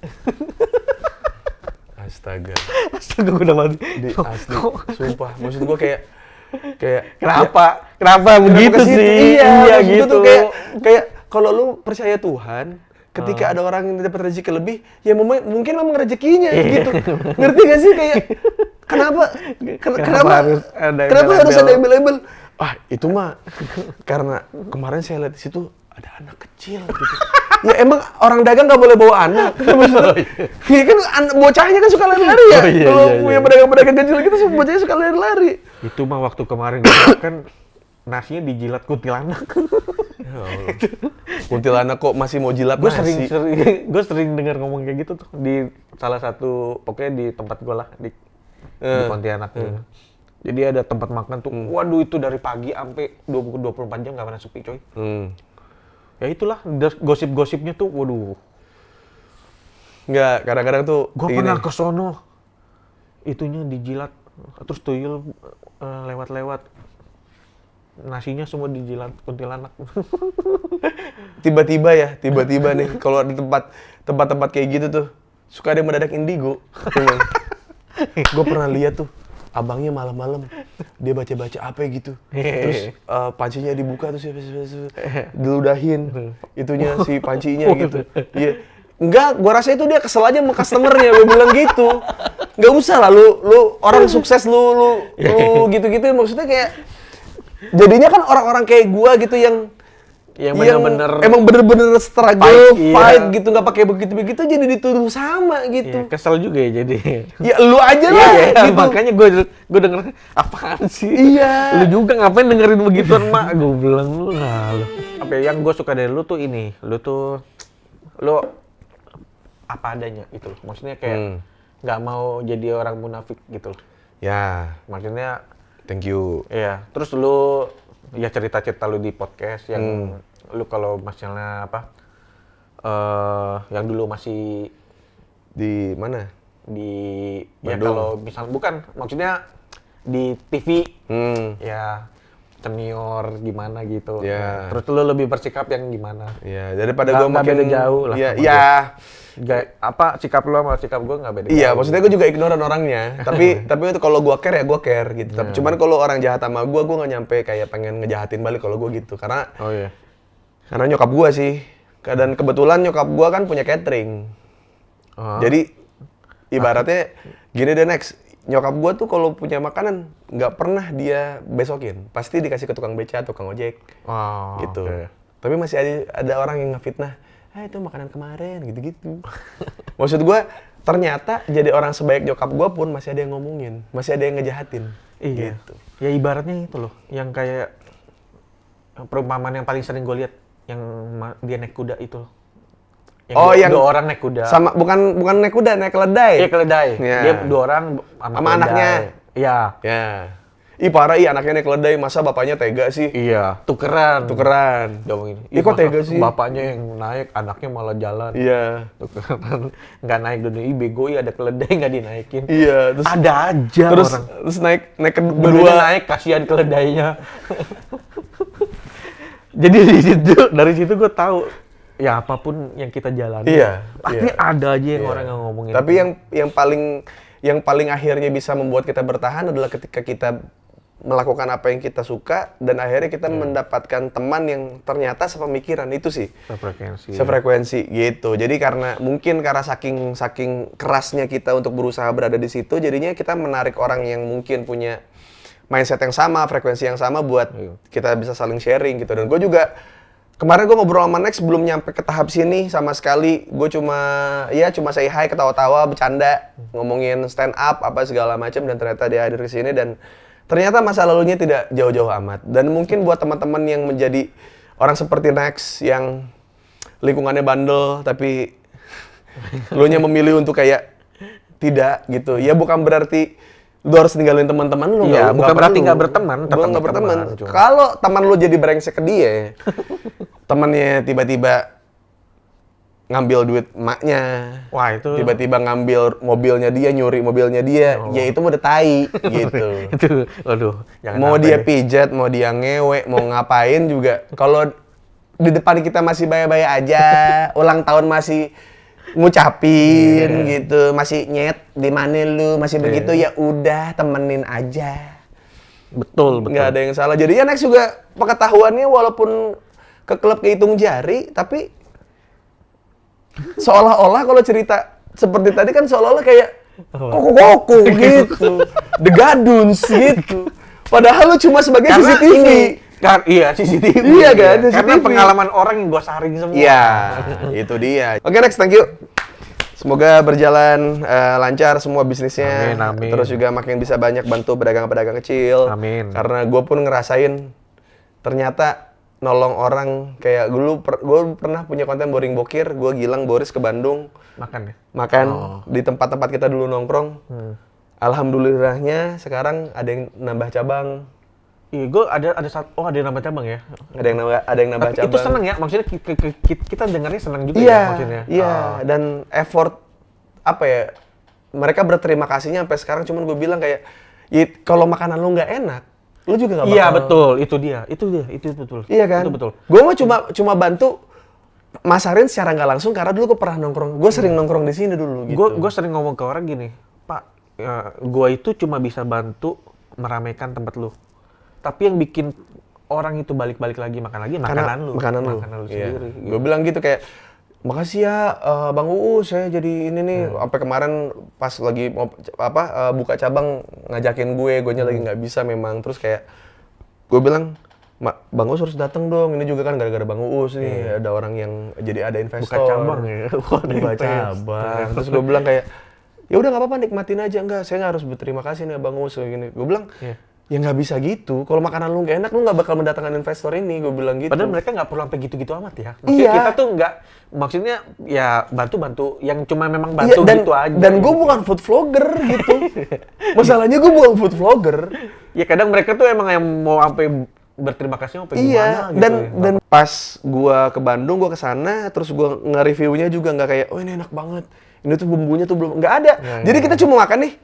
Astaga, gue udah mati. Asli, sumpah. Maksud gue kayak kenapa begitu sih? Iya gitu. Tuh kayak kalau lu percaya Tuhan, ketika ada orang yang dapat rezeki lebih, ya mungkin memang rezekinya gitu. Ngerti gak sih kayak kenapa harus ada embel-embel? Itu mah karena kemarin saya lihat di situ ada anak kecil gitu. Ya emang orang dagang nggak boleh bawa anak. Iya kan bocahnya kan suka lari-lari ya. Kalau punya pedagang-pedagang kecil gitu bocahnya suka lari-lari. Itu mah waktu kemarin kan nasinya dijilat kuntilanak. Ya Allah. Kuntilanak kok masih mau jilat nasi? Gue sering dengar ngomong kayak gitu tuh di salah satu, pokoknya di tempat gue lah di Pontianak. Jadi ada tempat makan tuh, waduh itu dari pagi sampai 24 jam nggak pernah sepi coy. Ya itulah gosip-gosipnya tuh, waduh. Nggak, kadang-kadang tuh gue pernah ke sono, itunya dijilat, terus tuyul lewat-lewat. Nasinya semua dijilat kuntilanak. Tiba-tiba nih, kalau ada tempat-tempat kayak gitu tuh, suka ada yang mendadak indigo. Gue pernah lihat tuh, abangnya malam-malam dia baca-baca apa gitu, terus pancinya dibuka terus diludahin itunya si pancinya gitu. Iya, enggak, gua rasa itu dia kesel aja sama customernya. Gue bilang gitu, nggak usah lah lu orang sukses lu gitu-gitu. Maksudnya kayak jadinya kan orang-orang kayak gua gitu yang bener-bener struggle, fight gitu, nggak pakai begitu-begitu jadi dituduh sama gitu. Iya, kesel juga ya jadi. Ya lu aja lah gitu. Makanya gue denger apaan sih? Iya. Lu juga ngapain dengerin begituan mak? Gue bilang lu apa yang gue suka dari lu tuh ini, lu apa adanya gitu loh. Maksudnya kayak nggak mau jadi orang munafik gitu loh. Ya, maksudnya thank you. Iya, terus lu ya cerita-cerita lu di podcast yang lu kalau misalnya yang dulu masih di mana? Di Bandung. Ya kalau misal bukan, maksudnya di TV. Ya senior gimana gitu. Ya. Terus lu lebih bersikap yang gimana? Ya, daripada gua makin beda jauh lah. Iya. Sikap lu sama sikap gua nggak beda. Iya, maksudnya gua juga ignoran orangnya. tapi itu kalau gua care ya gua care gitu. Tapi cuman kalau orang jahat sama gua nggak nyampe kayak pengen ngejahatin balik kalau gua gitu. Karena karena nyokap gua sih. Dan kebetulan nyokap gua kan punya catering. Jadi ibaratnya gini deh Next, nyokap gue tuh kalau punya makanan nggak pernah dia besokin, pasti dikasih ke tukang beca, tukang ojek, gitu. Okay. Tapi masih ada orang yang ngefitnah, itu makanan kemarin, gitu-gitu. Maksud gue, ternyata jadi orang sebaik nyokap gue pun masih ada yang ngomongin, masih ada yang ngejahatin. Iya. Gitu. Ya ibaratnya itu loh, yang kayak perumpamaan yang paling sering gue lihat, yang dia naik kuda itu loh. Yang dua orang naik kuda. Sama bukan naik kuda, naik keledai. Iya, keledai. Yeah. Dia 2 orang sama anaknya. Iya. Ya. Ih parah, anaknya naik keledai, masa bapaknya tega sih? Iya, tukeran. Dia ngomongin. Kok tega sih? Bapaknya yang naik, anaknya malah jalan. Iya. Tukeran. Nggak naik dulu. Bego ada keledai nggak dinaikin. Iya. Terus ada aja orang. Terus naik berdua. Naik, kasihan keledainya. Jadi dari situ gue tahu. Ya apapun yang kita jalani, pasti ada aja yang orang yang ngomongin. Tapi yang paling akhirnya bisa membuat kita bertahan adalah ketika kita melakukan apa yang kita suka dan akhirnya kita mendapatkan teman yang ternyata sepemikiran, itu sih. Sefrekuensi gitu. Jadi karena saking kerasnya kita untuk berusaha berada di situ, jadinya kita menarik orang yang mungkin punya mindset yang sama, frekuensi yang sama buat kita bisa saling sharing gitu. Dan gue juga kemarin gue ngobrol sama Next belum nyampe ke tahap sini sama sekali. Gue cuma say hi, ketawa-tawa, bercanda, ngomongin stand up apa segala macam, dan ternyata dia hadir ke sini dan ternyata masa lalunya tidak jauh-jauh amat. Dan mungkin buat teman-teman yang menjadi orang seperti Next yang lingkungannya bandel tapi lu nya memilih untuk kayak tidak gitu. Ya bukan berarti lu harus ninggalin teman-teman lu. Iya, bukan berarti nggak berteman, tetap nggak berteman. Kalau teman lu jadi brengsek ke dia, temannya tiba-tiba ngambil duit emaknya, wah itu tiba-tiba ngambil mobilnya dia, nyuri mobilnya dia, ya itu udah tai gitu. Itu, waduh. Mau dia pijat, mau dia ngewe, mau ngapain juga, kalau di depan kita masih baya-baya aja, ulang tahun masih ngucapin gitu, masih nyet di mana lu, masih begitu, ya udah temenin aja. Betul. Nggak ada yang salah. Jadi ya Next juga pengetahuannya walaupun ke klub kehitung jari, tapi seolah-olah kalau cerita seperti tadi kan seolah-olah kayak koko-koko gitu, The Gaduns gitu. Padahal lu cuma sebagai karena CCTV. Iya, CCTV. Iya kan, CCTV. Karena pengalaman orang yang gua saring semua. Iya, itu dia. Oke Next, thank you. Semoga berjalan lancar semua bisnisnya. Amin. Terus juga makin bisa banyak bantu pedagang-pedagang kecil. Amin. Karena gue pun ngerasain ternyata nolong orang kayak dulu gue pernah punya konten Boring Bokir. Gue Gilang Boris ke Bandung. Makan di tempat-tempat kita dulu nongkrong. Alhamdulillahnya sekarang ada yang nambah cabang. Iya, gue ada yang nambah cabang ya. Ada yang nambah cabang. Itu seneng ya, maksudnya kita dengarnya seneng juga ya maksudnya. Iya, dan effort apa ya? Mereka berterima kasihnya sampai sekarang. Cuman gue bilang kayak, kalau makanan lu nggak enak, lu juga nggak bakal. Iya betul, itu betul. Iya kan? Itu betul. Gue mah cuma bantu masarin secara nggak langsung karena dulu gue pernah nongkrong. Gue sering nongkrong di sini dulu. Gitu. Gue sering ngomong ke orang gini, Pak, gue itu cuma bisa bantu meramaikan tempat lu. Tapi yang bikin orang itu balik-balik lagi makan makanan lu sendiri. Gitu. Gue bilang gitu kayak, makasih ya Bang Uu, saya jadi ini nih. Sampai kemarin pas lagi mau buka cabang ngajakin gue nya lagi nggak bisa memang. Terus kayak gue bilang, Bang Uus harus datang dong. Ini juga kan gara-gara Bang Uus nih ada orang yang jadi ada investor. Buka cabang ya. Buka cabang. Terus gue bilang kayak, ya udah nggak apa-apa, nikmatin aja. Enggak, saya nggak harus berterima kasih nih Bang Uus kayak gini. Gue bilang, ya nggak bisa gitu. Kalau makanan lu nggak enak, lu nggak bakal mendatangkan investor ini. Gue bilang gitu. Padahal mereka nggak perlu sampai gitu-gitu amat ya. Maksudnya kita tuh nggak, maksudnya ya bantu-bantu. Yang cuma memang bantu gitu aja. Dan gue bukan food vlogger gitu. Masalahnya gue bukan food vlogger. Ya kadang mereka tuh emang yang mau sampai berterima kasih sampai gimana gitu. Dan pas gue ke Bandung, gue kesana, terus gue nge-reviewnya juga nggak kayak, oh ini enak banget. Ini tuh bumbunya tuh belum, nggak ada. Jadi kita cuma makan nih.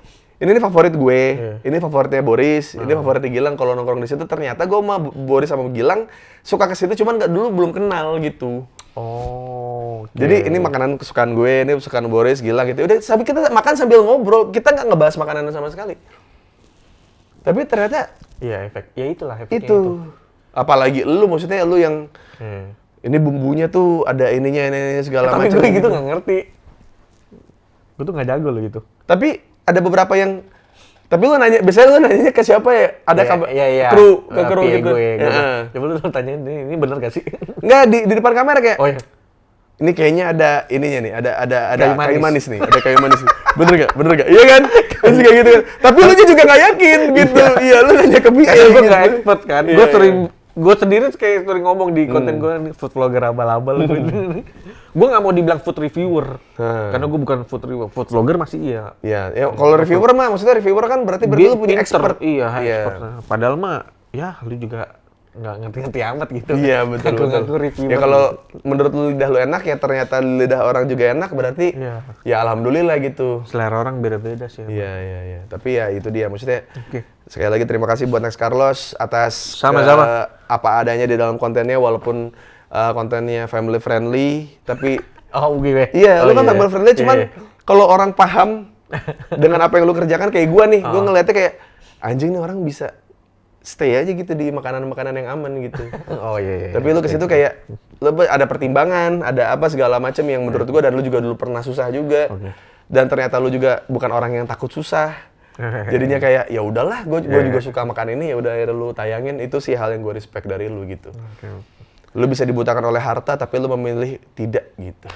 Ini favorit gue, ini favoritnya Boris, ini favoritnya Gilang. Kalau nongkrong di situ ternyata gue sama Boris sama Gilang suka ke situ, cuman dulu belum kenal gitu. Jadi ini makanan kesukaan gue, ini kesukaan Boris, Gilang gitu. Udah, sampai kita makan sambil ngobrol, kita nggak ngebahas makanan sama sekali. Tapi ternyata, itulah efeknya itu. Apalagi lu, maksudnya lu yang ini bumbunya tuh ada ininya segala macam. Tapi gue gitu nggak ngerti. Gue tuh nggak jago loh gitu. Tapi ada beberapa yang Tapi lu nanya, biasanya lu nanyanya ke siapa ya? Ada kru, ke kru PA gitu. gue. Coba lu tanyain, ini bener gak sih? Enggak, di depan kamera kayak, Oh iya. ini kayaknya ada ininya nih, ada Kayu kayu manis. manis nih, ada kayu manis nih. Bener gak? Bener gak? Iya kan? Terus kayak gitu kan. Tapi lu juga gak yakin gitu. Iya, lu nanya ke PA Karena gue gitu. gak expert kan. Iya, Gue iya. sering, gue sendiri kayak sering ngomong di konten gue, food vlogger abal-abal. Gue gak mau dibilang food reviewer. Karena gue bukan food reviewer. Food vlogger masih iya. Iya, ya kalau reviewer mah, maksudnya reviewer kan berarti lu punya Pinter. expert. Iya, expert. Padahal mah, ya lu juga nggak ngerti-ngerti amat gitu. Iya, betul. Ngaku-ngaku reviewer. Ya kalau menurut lu lidah lu enak, ya ternyata lidah orang juga enak, berarti Iya. ya alhamdulillah gitu. Selera orang beda-beda sih. Iya. Tapi ya itu dia, maksudnya Oke. sekali lagi terima kasih buat Next Carlos atas Sama-sama. apa adanya di dalam kontennya, walaupun kontennya family friendly, tapi Oh, gue. iya, lu kan iya. family friendly, cuman Iya. kalau orang paham dengan apa yang lu kerjakan kayak gua nih, gua ngeliatnya kayak anjing nih orang bisa stay aja gitu di makanan-makanan yang aman gitu. Oh iya. Tapi lu ke situ kayak lu ada pertimbangan, ada apa segala macam yang menurut gua, dan lu juga dulu pernah susah juga. Oke. Dan ternyata lu juga bukan orang yang takut susah. Jadinya kayak ya udahlah, gua juga suka makan ini, ya udah akhirnya lu tayangin. Itu sih hal yang gua respect dari lu gitu. Oke. Lu bisa dibutakan oleh harta tapi lu memilih tidak gitu.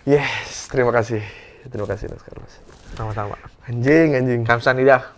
Yes, terima kasih. Terima kasih Mas Carlos. Sama-sama. Anjing. Kamsahamnida.